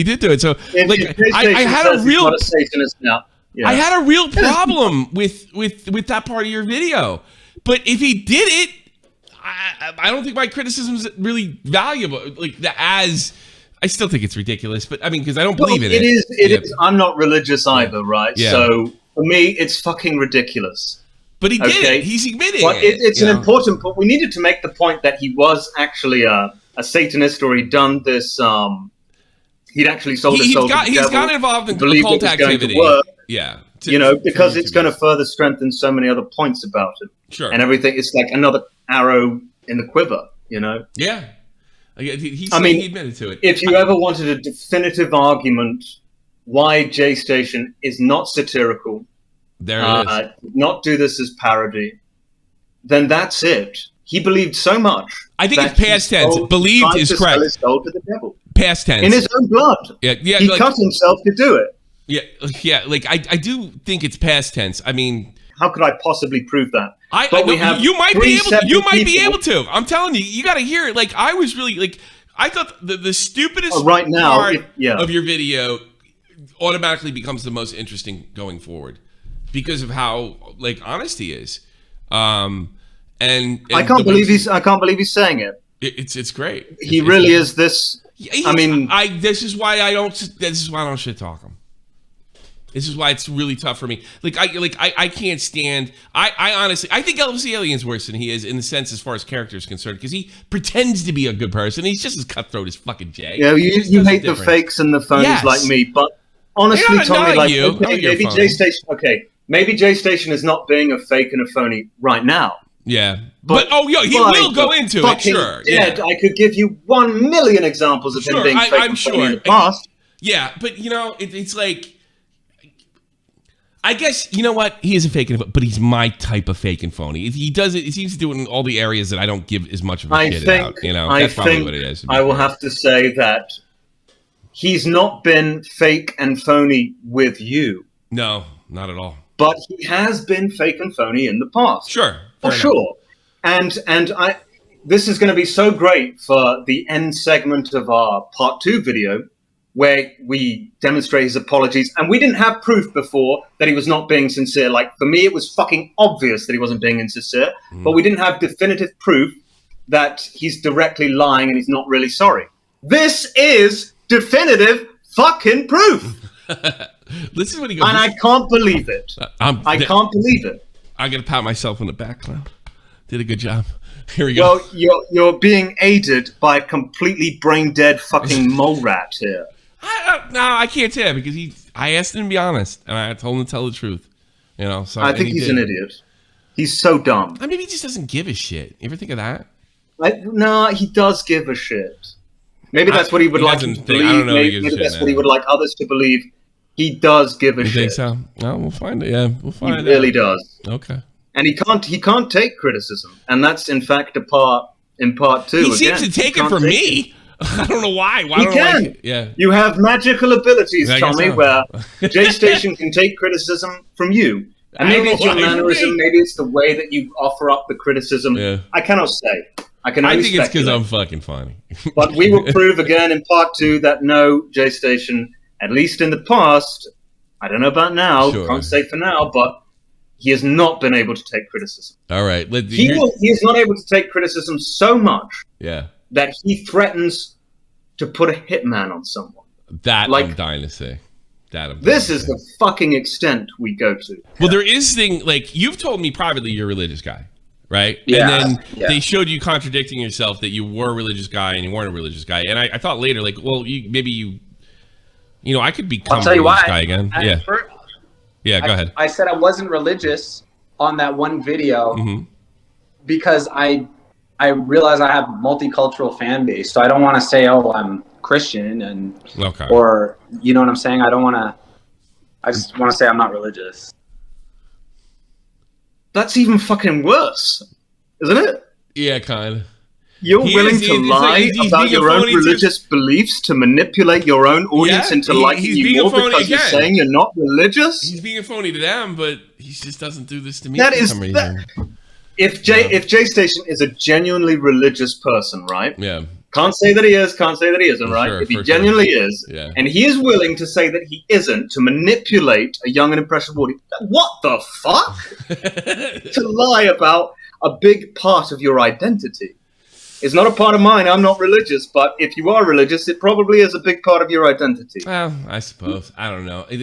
did do it. So like, I had a real Satanist now. Yeah. I had a real problem with that part of your video. But if he did it, I don't think my criticism is really valuable. Like, I still think it's ridiculous. But I mean, because I don't believe in it. It is. I'm not religious either, right? Yeah. So for me, it's fucking ridiculous. But he did it. He's admitting it. It's an important point. We needed to make the point that he was actually a Satanist, or he'd done this. He'd actually sold his soul to the devil. He's got involved in cult activity. Yeah. Because it's going to further strengthen so many other points about it. Sure. And everything. It's like another arrow in the quiver, you know? Yeah. He admitted to it. If you ever wanted a definitive argument why Jaystation is not satirical, not do this as parody, then that's it. He believed so much. I think it's past tense. Believed is correct. His soul to the devil. Past tense. In his own blood. Yeah. He cut himself to do it. Yeah. Like, I do think it's past tense. I mean, how could I possibly prove that? You might be able to. I'm telling you, you got to hear it. Like, I was really like, I thought the stupidest part of your video automatically becomes the most interesting going forward because of how like honest he is. And I can't believe he's saying it. It's great. He really is this. This is why I don't shit talk him. This is why it's really tough for me. I can't stand. I honestly, I think LFC Alien's worse than he is in the sense as far as character is concerned, because he pretends to be a good person. He's just as cutthroat as fucking Jay. Yeah, you hate the fakes and the phonies like me, but honestly, Tommy, maybe Jaystation is not being a fake and a phony right now. Yeah, but he will go into it. Sure, I could give you 1 million examples of him being fake and phony in the past. Yeah, but it's like. I guess, you know what? He is a fake, but he's my type of fake and phony. He does it. He seems to do it in all the areas that I don't give as much of a shit about. That's probably what it is. I will have to say that he's not been fake and phony with you. No, not at all. But he has been fake and phony in the past. Sure. For sure. And this is going to be so great for the end segment of our part 2 video, where we demonstrate his apologies. And we didn't have proof before that he was not being sincere. Like, for me, it was fucking obvious that he wasn't being insincere, but we didn't have definitive proof that he's directly lying and he's not really sorry. This is definitive fucking proof. This is what he goes. And I can't believe it. I can't believe it. I got to pat myself on the back, Clown. Did a good job. Here we go. Well, you're being aided by a completely brain-dead fucking mole rat here. No, I can't tell you because I asked him to be honest, and I told him to tell the truth. You know, so I think he's an idiot. He's so dumb. I mean, he just doesn't give a shit. You ever think of that? No, he does give a shit. Maybe that's what he would like to believe. I don't know. Maybe that's what he would like others to believe. He does give a shit. You think so? No, we'll find it. Yeah, we'll find it. He really does. Okay. And he can't take criticism, and that's in fact in part two. He seems to take it from me. I don't know why. He can. Like yeah. You have magical abilities, Tommy, where Jaystation can take criticism from you. And maybe it's your mannerism, maybe it's the way that you offer up the criticism. Yeah. I cannot say. I think it's because I'm fucking funny. But we will prove again in part two that no, Jaystation, at least in the past, I don't know about now, can't say for now, but he has not been able to take criticism. All right. He is not able to take criticism so much that he threatens to put a hitman on someone. That I'm dying to say. This is the fucking extent we go to. Well, there is like you've told me privately you're a religious guy, right? Yeah. And then they showed you contradicting yourself that you were a religious guy and you weren't a religious guy. And I thought later, like, well, maybe I could become a religious guy again. Yeah, go ahead. I said I wasn't religious on that one video because I realize I have a multicultural fan base. So I don't want to say, oh, I'm Christian or you know what I'm saying? I just want to say I'm not religious. That's even fucking worse, isn't it? Yeah, kind of. You're willing to lie about your own religious beliefs to manipulate your own audience into liking you more because you're saying you're not religious? He's being a phony to them, but he just doesn't do this to me for some reason. If Jaystation is a genuinely religious person, right? Yeah. Can't say that he is, can't say that he isn't, right? If he genuinely is, and he is willing to say that he isn't to manipulate a young and impressionable audience, what the fuck? To lie about a big part of your identity. It's not a part of mine. I'm not religious, but if you are religious, it probably is a big part of your identity. Well, I suppose. I don't know. I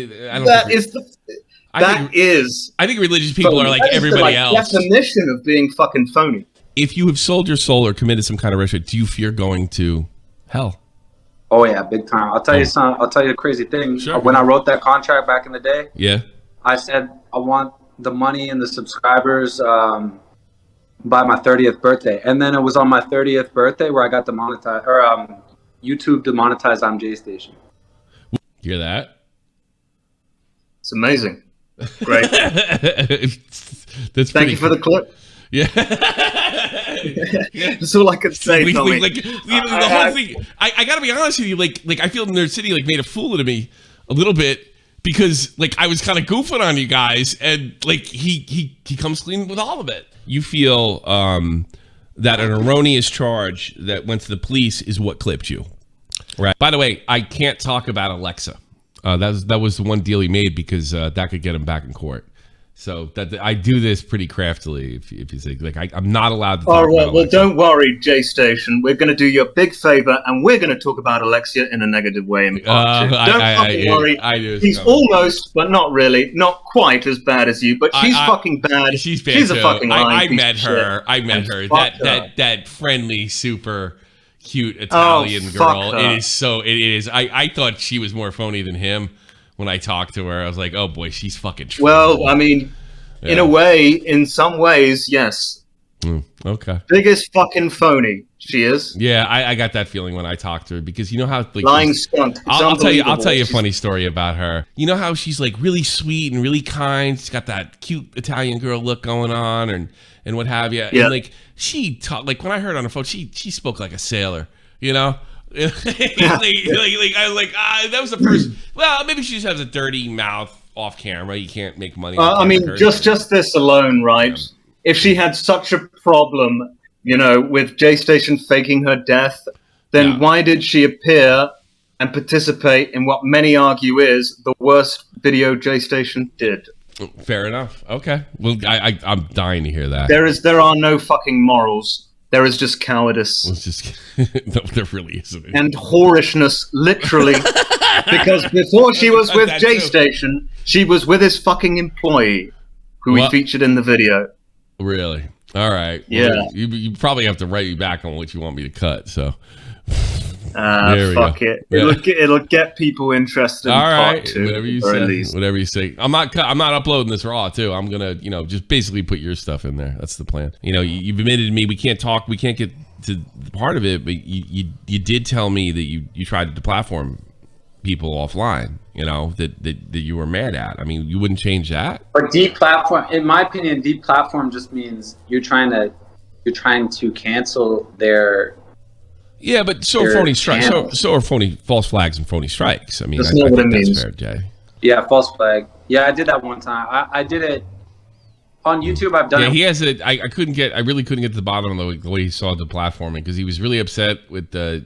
think religious people are like everybody else. Definition of being fucking phony. If you have sold your soul or committed some kind of ritual, do you fear going to hell? Oh yeah, big time. I'll tell you something. I'll tell you a crazy thing. Sure. When I wrote that contract back in the day, I said I want the money and the subscribers by my 30th birthday, and then it was on my 30th birthday where I got demonetized or YouTube demonetized on Jaystation. Hear that? It's amazing. Great. Thank you for the clip. Yeah. That's all I could say, Tommy. The whole thing. I gotta be honest with you. Like I feel Nerd City made a fool of me a little bit because I was kind of goofing on you guys, and he comes clean with all of it. You feel that an erroneous charge that went to the police is what clipped you, right? By the way, I can't talk about Alexa. That was the one deal he made because that could get him back in court. So I do this pretty craftily. If you think I'm not allowed to. Talk about Alexa. Well, don't worry, Jaystation. We're going to do you a big favor, and we're going to talk about Alexa in a negative way in part two. Don't worry. He's almost, but not really, not quite as bad as you. But she's fucking bad. She's bad. She's a fucking lying I met her. That friendly, super cute Italian girl. It is. I thought she was more phony than him. When I talked to her, I was like, "Oh boy, she's fucking true." Well, I mean, in a way, in some ways, yes. Okay. Biggest fucking phony she is. Yeah, I got that feeling when I talked to her because you know how lying skunk. I'll tell you a funny story about her. You know how she's really sweet and really kind. She's got that cute Italian girl look going on and what have you. Yeah. And she talked when I heard her on the phone, she spoke like a sailor. You know. I was like, that was the first. Well, maybe she just has a dirty mouth off camera. You can't make money. I mean, just this alone, right? Yeah. If she had such a problem, with Jaystation faking her death, then why did she appear and participate in what many argue is the worst video Jaystation did. Fair enough. Okay. Well, I'm dying to hear that. There are no fucking morals. There is just cowardice. It's just no, there really isn't. And whorishness, literally. Because before she was with Jaystation, she was with his fucking employee, who we featured in the video. Really? All right. Yeah. Well, you probably have to write me back on what you want me to cut. So. Fuck it. Yeah. It'll get people interested in part 2. Whatever you say. Whatever you say. I'm not uploading this raw too. I'm gonna, just basically put your stuff in there. That's the plan. You've admitted to me we can't get to the part of it, but you did tell me that you tried to deplatform people offline. That you were mad at. I mean, you wouldn't change that. But deplatform, in my opinion, deplatform just means you're trying to cancel their. Yeah, but so are phony strikes. So are phony false flags and phony strikes. I mean, that's not what it means. That's fair, Jay. Yeah, false flag. Yeah, I did that one time. I did it on YouTube. I've done it. He has it. I really couldn't get to the bottom of the way he saw the platforming, because he was really upset with that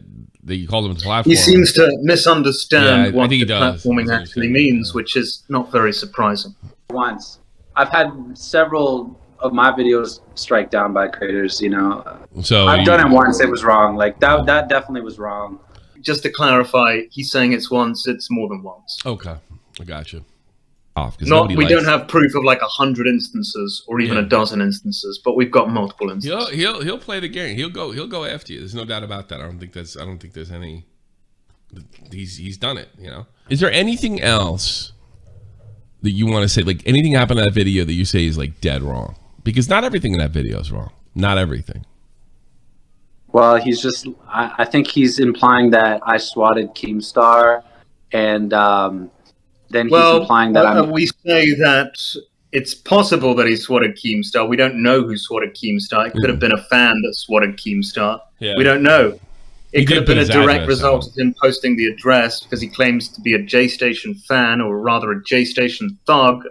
you called him the platform. He seems to misunderstand what the does. platforming actually means, which is not very surprising. Once, I've had several of my videos strike down by creators. So I've done it once. It was wrong. Like that definitely was wrong. Just to clarify, he's saying it's once. It's more than once. Okay, I got you. We don't have proof of like 100 instances or even a dozen instances, but we've got multiple instances. He'll play the game. He'll go after you. There's no doubt about that. I don't think there's any. He's done it. Is there anything else that you want to say? Like anything happened in that video that you say is like dead wrong? Because not everything in that video is wrong. Not everything. Well, I think he's implying that I swatted Keemstar, and then he's implying that we say that it's possible that he swatted Keemstar. We don't know who swatted Keemstar. It could have been a fan that swatted Keemstar. Yeah. We don't know. It could have been a direct result of him posting the address because he claims to be a Jaystation fan, or rather a Jaystation thug.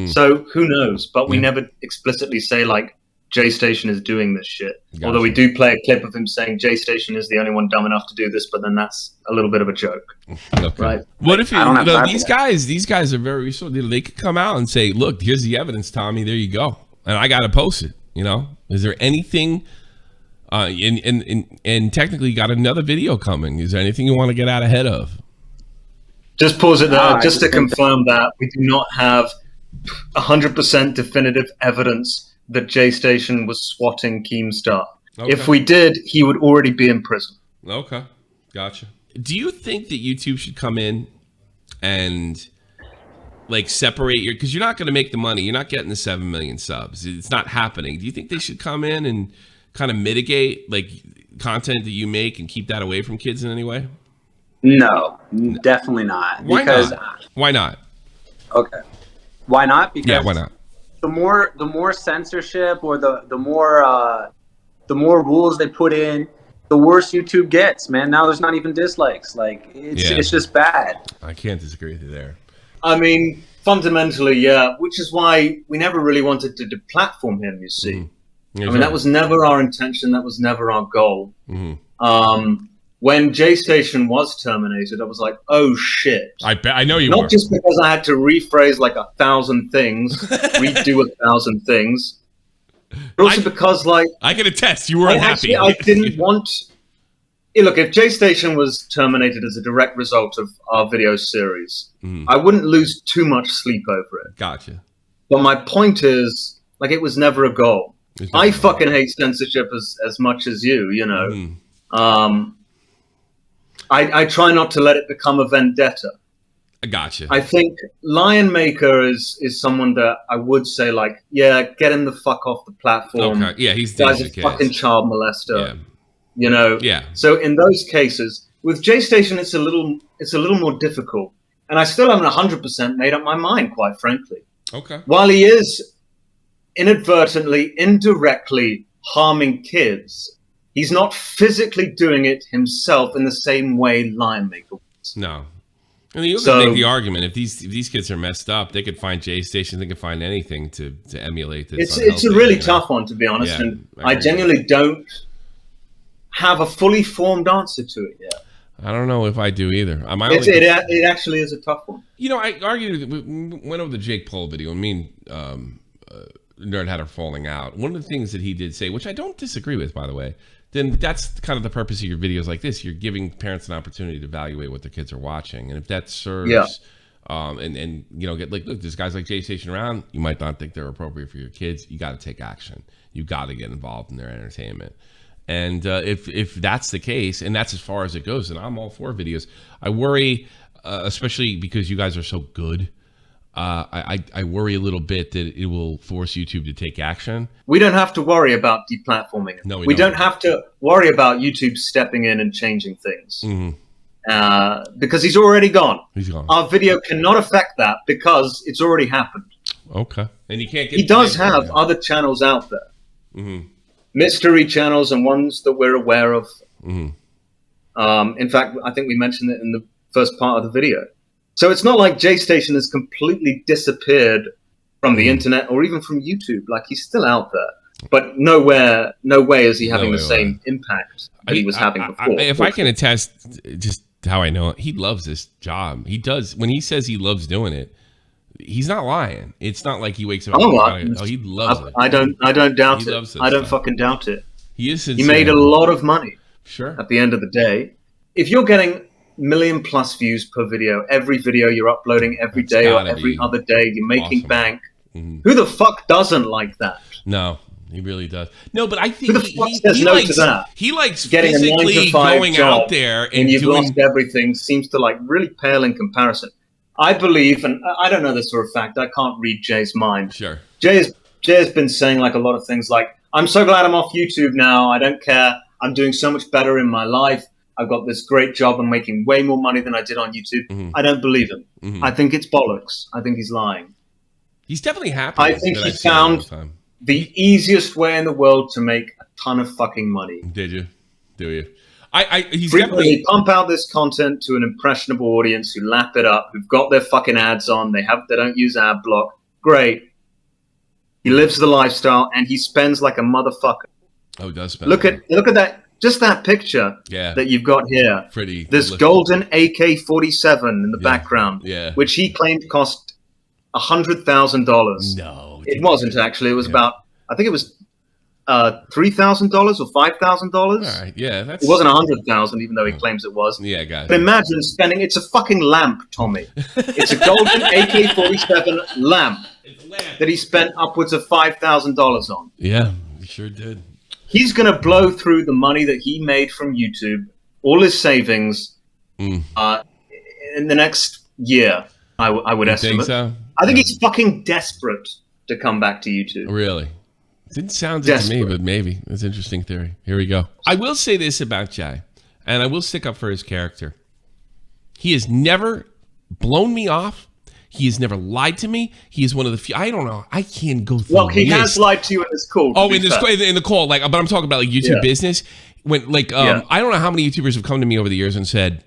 So who knows? But we never explicitly say like Jaystation is doing this shit. Gotcha. Although we do play a clip of him saying Jaystation is the only one dumb enough to do this, but then that's a little bit of a joke. Okay. Right? What if these guys are very resourceful. They could come out and say, look, here's the evidence, Tommy, there you go. And I gotta post it. Is there anything and technically you got another video coming. Is there anything you want to get out ahead of? Just pause it there, just to confirm that we do not have 100% definitive evidence that Jaystation was swatting Keemstar. Okay. If we did, he would already be in prison. Okay, gotcha. Do you think that YouTube should come in and like separate because you're not going to make the money. You're not getting the 7 million subs. It's not happening. Do you think they should come in and kind of mitigate like content that you make and keep that away from kids in any way? No, definitely not. Why not? Okay. Why not? Because why not? The more censorship or the more rules they put in, the worse YouTube gets, man. Now there's not even dislikes. Like it's just bad. I can't disagree with you there. I mean, fundamentally, yeah, which is why we never really wanted to deplatform him, you see. Mm-hmm. I mean, that was never our intention. That was never our goal. Mm-hmm. When Jaystation was terminated, I was like, oh, shit. I know you Not were. just because I had to rephrase like 1,000 things, redo 1,000 things, but also because, like... I can attest, you were unhappy. I didn't want... Yeah, look, if Jaystation was terminated as a direct result of our video series, I wouldn't lose too much sleep over it. Gotcha. But my point is, like, it was never a goal. I fucking hate censorship as much as you know. I try not to let it become a vendetta. I gotcha. I think Lion Maker is someone that I would say, like, yeah, get him the fuck off the platform. Okay. Yeah, he's guy's a fucking child molester. Yeah. You know? Yeah. So in those cases, with Jaystation, it's a little more difficult. And I still haven't 100% made up my mind, quite frankly. Okay. While he is inadvertently, indirectly harming kids, he's not physically doing it himself in the same way Lion Maker was. No. And you can make the argument, if these kids are messed up, they could find Jaystation, they could find anything to emulate this. It's a really tough one, to be honest, and I genuinely don't have a fully formed answer to it yet. I don't know if I do either. It actually is a tough one. You know, I argued, went over the Jake Paul video, and me and Nerd had her falling out. One of the things that he did say, which I don't disagree with, by the way, then that's kind of the purpose of your videos like this. You're giving parents an opportunity to evaluate what their kids are watching. And if that serves, and you know, look, there's guys like Jaystation around, you might not think they're appropriate for your kids. You got to take action. You got to get involved in their entertainment. And if that's the case, and that's as far as it goes, then I'm all for videos. I worry, especially because you guys are so good, I worry a little bit that it will force YouTube to take action. We don't have to worry about deplatforming. No, we don't have to worry about YouTube stepping in and changing things. Because he's already gone. He's gone. Our video cannot affect that because it's already happened. Okay. And you can't get. He does have other channels out there. Mystery channels and ones that we're aware of. In fact, I think we mentioned it in the first part of the video. So it's not like Jaystation has completely disappeared from the internet or even from YouTube. Like, he's still out there, but no way is he having the same impact that he was having before. If I can attest just how I know it, he loves this job. He does. When he says he loves doing it, he's not lying. It's not like he wakes up. He loves it. I don't doubt it. I don't fucking doubt it. He is sincere. He made a lot of money. Sure. At the end of the day, if you're getting million+ views per video, every video you're uploading every day or every other day, you're making bank. Who the fuck doesn't like that? No, he really does. No, but I think Who the fuck says no to that? He likes getting a 9 to 5 going job out there and you've lost everything. Seems to like really pale in comparison. I believe, and I don't know this for a fact, I can't read Jay's mind. Sure. Jay has been saying like a lot of things like, I'm so glad I'm off YouTube now. I don't care. I'm doing so much better in my life. I've got this great job. I'm making way more money than I did on YouTube. I don't believe him. I think it's bollocks. I think he's lying. He's definitely happy. I think he found the easiest way in the world to make a ton of fucking money. Did you? Do you? He's frequently pump out this content to an impressionable audience who lap it up, who've got their fucking ads on, they don't use ad block. Great. He lives the lifestyle and he spends like a motherfucker. Oh, does spend. Look at that, just that picture that you've got here. Pretty. This golden AK-47 in the background, which he claimed cost $100,000. No, it wasn't actually. It was about, I think it was $3,000 or $5,000. All right, that's. It wasn't $100,000, even though he claims it was. Yeah, guys. But imagine spending. It's a fucking lamp, Tommy. It's a golden AK-47 lamp that he spent upwards of $5,000 on. Yeah, he sure did. He's going to blow through the money that he made from YouTube, all his savings, in the next year. I would estimate. Think so? I think he's fucking desperate to come back to YouTube. Really? Didn't sound it to me, but maybe. It's an interesting theory. Here we go. I will say this about Jay, and I will stick up for his character. He has never blown me off. He has never lied to me. He is one of the few. I don't know. I can't go through. Well, he has lied to you in this call. Oh, in the call, like, but I'm talking about like YouTube business. When like, I don't know how many YouTubers have come to me over the years and said,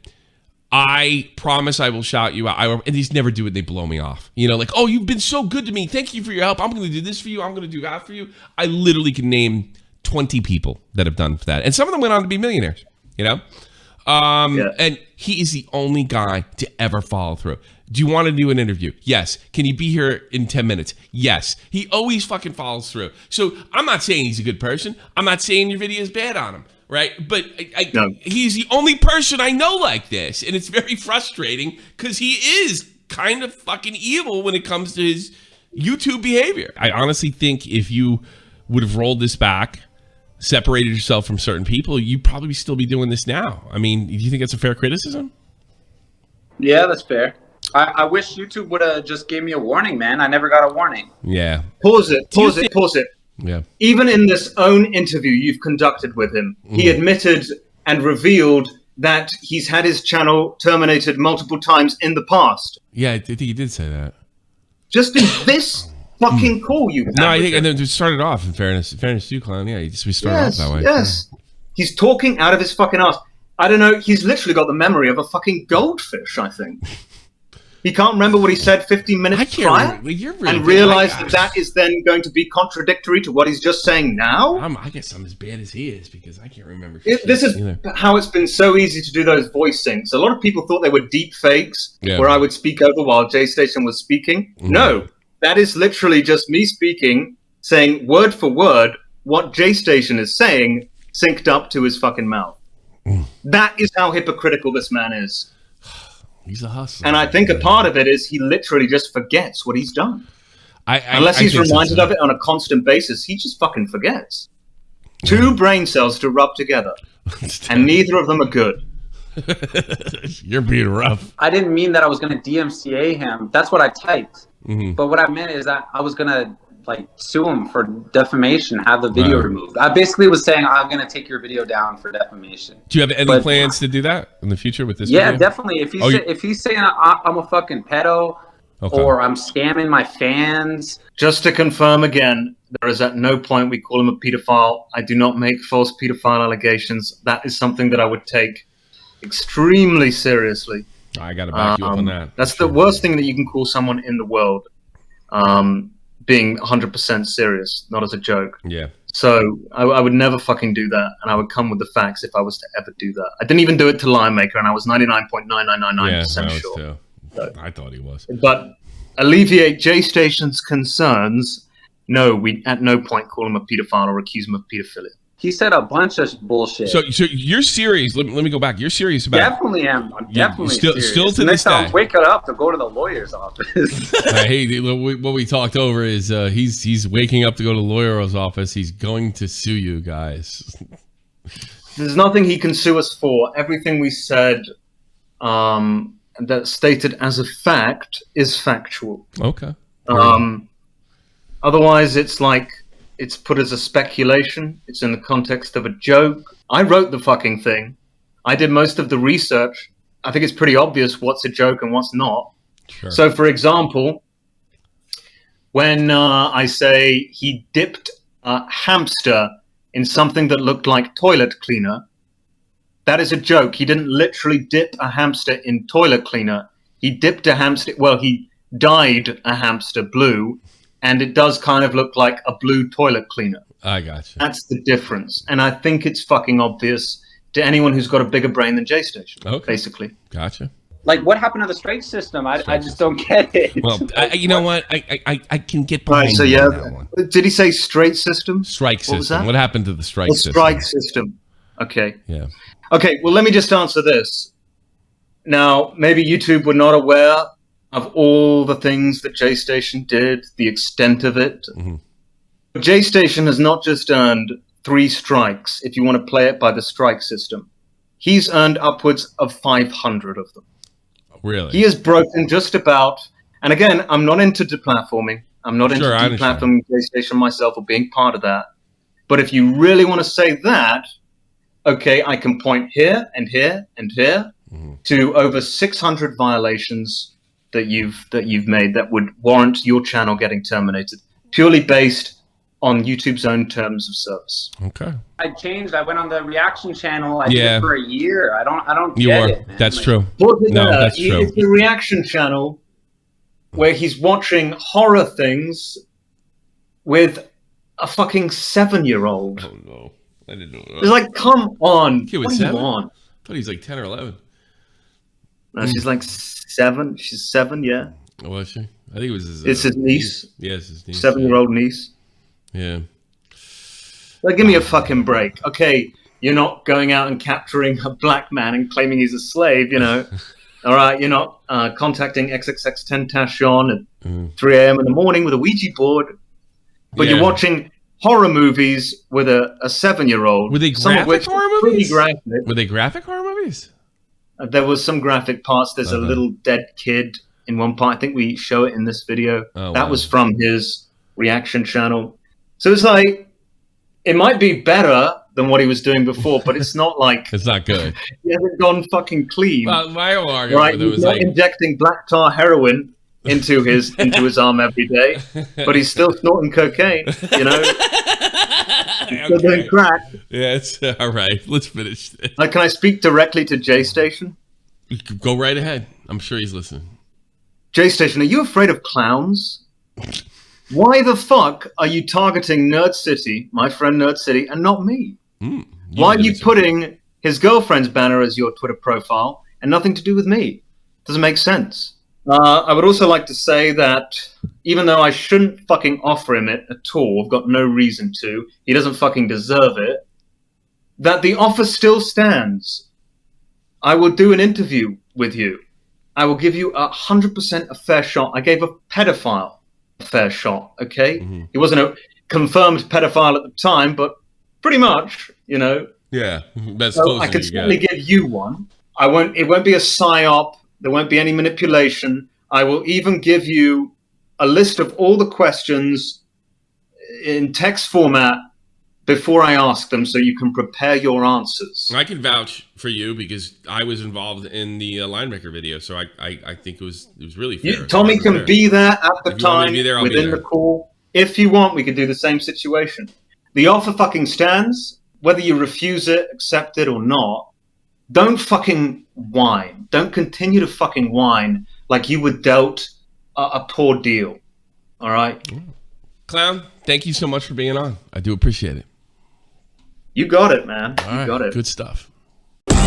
I promise I will shout you out. And these never do it. They blow me off. You know, like, oh, you've been so good to me. Thank you for your help. I'm going to do this for you. I'm going to do that for you. I literally can name 20 people that have done that. And some of them went on to be millionaires, you know? And he is the only guy to ever follow through. Do you want to do an interview? Yes. Can you be here in 10 minutes? Yes. He always fucking follows through. So I'm not saying he's a good person. I'm not saying your video is bad on him. Right, but he's the only person I know like this, and it's very frustrating because he is kind of fucking evil when it comes to his YouTube behavior. I honestly think if you would have rolled this back, separated yourself from certain people, you'd probably still be doing this now. I mean, do you think that's a fair criticism? Yeah, that's fair. I wish YouTube would have just gave me a warning, man. I never got a warning. Yeah. Pause it. Yeah. Even in this own interview you've conducted with him, he admitted and revealed that he's had his channel terminated multiple times in the past. Yeah, I think he did say that. Just in this fucking call you had. No, I think, and then to start it off, in fairness to you, Clown, we started off that way. Yes. Yeah. He's talking out of his fucking ass. I don't know, he's literally got the memory of a fucking goldfish, I think. He can't remember what he said 15 minutes prior and realize that is then going to be contradictory to what he's just saying now? I guess I'm as bad as he is because I can't remember. This is how it's been so easy to do those voice syncs. A lot of people thought they were deep fakes where I would speak over while Jaystation was speaking. No, that is literally just me speaking, saying word for word what Jaystation is saying, synced up to his fucking mouth. That is how hypocritical this man is. He's a hustler. And I think a part of it is he literally just forgets what he's done. Unless he's reminded of it on a constant basis, he just fucking forgets. 2 brain cells to rub together, and neither of them are good. You're being rough. I didn't mean that I was going to DMCA him. That's what I typed. But what I meant is that I was going to sue him for defamation, have the video removed. I basically was saying I'm going to take your video down for defamation. Do you have any plans to do that in the future with this video? Definitely. If he's saying I'm a fucking pedo or I'm scamming my fans. Just to confirm again, there is at no point we call him a pedophile. I do not make false pedophile allegations. That is something that I would take extremely seriously. I got to back you up on that. That's the worst thing that you can call someone in the world. Being 100% serious, not as a joke. Yeah. So I would never fucking do that, and I would come with the facts if I was to ever do that. I didn't even do it to Lion Maker, and I was 99.9999% sure. Too. So, I thought he was. But alleviate Jaystation's concerns. No, we at no point call him a pedophile or accuse him of pedophilia. He said a bunch of bullshit. So you're serious. Let me go back. You're serious about Definitely am. I'm definitely serious. Still to this day. I'm waking up to go to the lawyer's office. Hey, what we talked over is he's waking up to go to the lawyer's office. He's going to sue you guys. There's nothing he can sue us for. Everything we said that's stated as a fact is factual. Okay. Otherwise, it's put as a speculation. It's in the context of a joke. I wrote the fucking thing. I did most of the research. I think it's pretty obvious what's a joke and what's not. Sure. So, for example, when I say he dipped a hamster in something that looked like toilet cleaner, that is a joke. He didn't literally dip a hamster in toilet cleaner. He dipped a hamster. Well, he dyed a hamster blue. And it does kind of look like a blue toilet cleaner. I got you. That's the difference. And I think it's fucking obvious to anyone who's got a bigger brain than Jaystation, basically. Gotcha. What happened to the strike system? I just don't get it. Well, you know what? I can get behind that one. Did he say straight system? Strike system. Was that? What happened to the strike system? Strike system. Okay. Yeah. Okay, well, let me just answer this. Now, maybe YouTube were not aware of all the things that Jaystation did, the extent of it. Jaystation has not just earned 3 strikes, if you want to play it by the strike system. He's earned upwards of 500 of them. Really? He has broken just about, and again, I'm not into deplatforming. I'm not into deplatforming Jaystation myself or being part of that. But if you really want to say that, okay, I can point here and here and here to over 600 violations that you've made that would warrant your channel getting terminated, purely based on YouTube's own terms of service. Okay. I changed. I went on the reaction channel. I did it for a year. I don't get it, man. That's true. No, that's true. It's the reaction channel where he's watching horror things with a fucking 7-year-old. Oh no, I didn't know that. It's like, come on. Kid was 7? I thought he was like 10 or 11. No, she's like 7. She's 7, yeah. Was she? I think it was his... It's his niece. Yeah, it's his niece. 7-year-old niece. Yeah. Like, give me a fucking break. Okay, you're not going out and capturing a black man and claiming he's a slave, you know. All right, you're not contacting XXXTentacion at 3 a.m. in the morning with a Ouija board. But you're watching horror movies with a 7-year-old. Were they graphic horror movies? Were they graphic horror movies? There was some graphic parts. There's a little dead kid in one part. I think we show it in this video. That was from his reaction channel. So it's like, it might be better than what he was doing before, but it's not like... It's not good. He hasn't gone fucking clean. My whole argument He's was not injecting black tar heroin into his arm every day, but he's still snorting cocaine, you know? He's still doing crack. Yeah, it's all right. Let's finish this. Can I speak directly to Jaystation? Go right ahead. I'm sure he's listening. Jaystation, are you afraid of clowns? Why the fuck are you targeting Nerd City, my friend Nerd City, and not me? Why are you putting his girlfriend's banner as your Twitter profile and nothing to do with me? Doesn't make sense. I would also like to say that even though I shouldn't fucking offer him it at all, I've got no reason to, he doesn't fucking deserve it, that the offer still stands. I will do an interview with you. I will give you 100% a fair shot. I gave a pedophile a fair shot, okay? He wasn't a confirmed pedophile at the time, but pretty much, you know. Yeah, that's so I could certainly give you one. It won't be a psyop. There won't be any manipulation. I will even give you a list of all the questions in text format before I ask them, so you can prepare your answers. I can vouch for you because I was involved in the line breaker video, so I think it was really fair. Tommy can be there at the time there, within the call. If you want, we could do the same situation. The offer fucking stands, whether you refuse it, accept it, or not. Don't fucking whine. Don't continue to fucking whine like you were dealt a poor deal. All right? Clown, thank you so much for being on. I do appreciate it. You got it, man. All right, got it. Good stuff. Wow.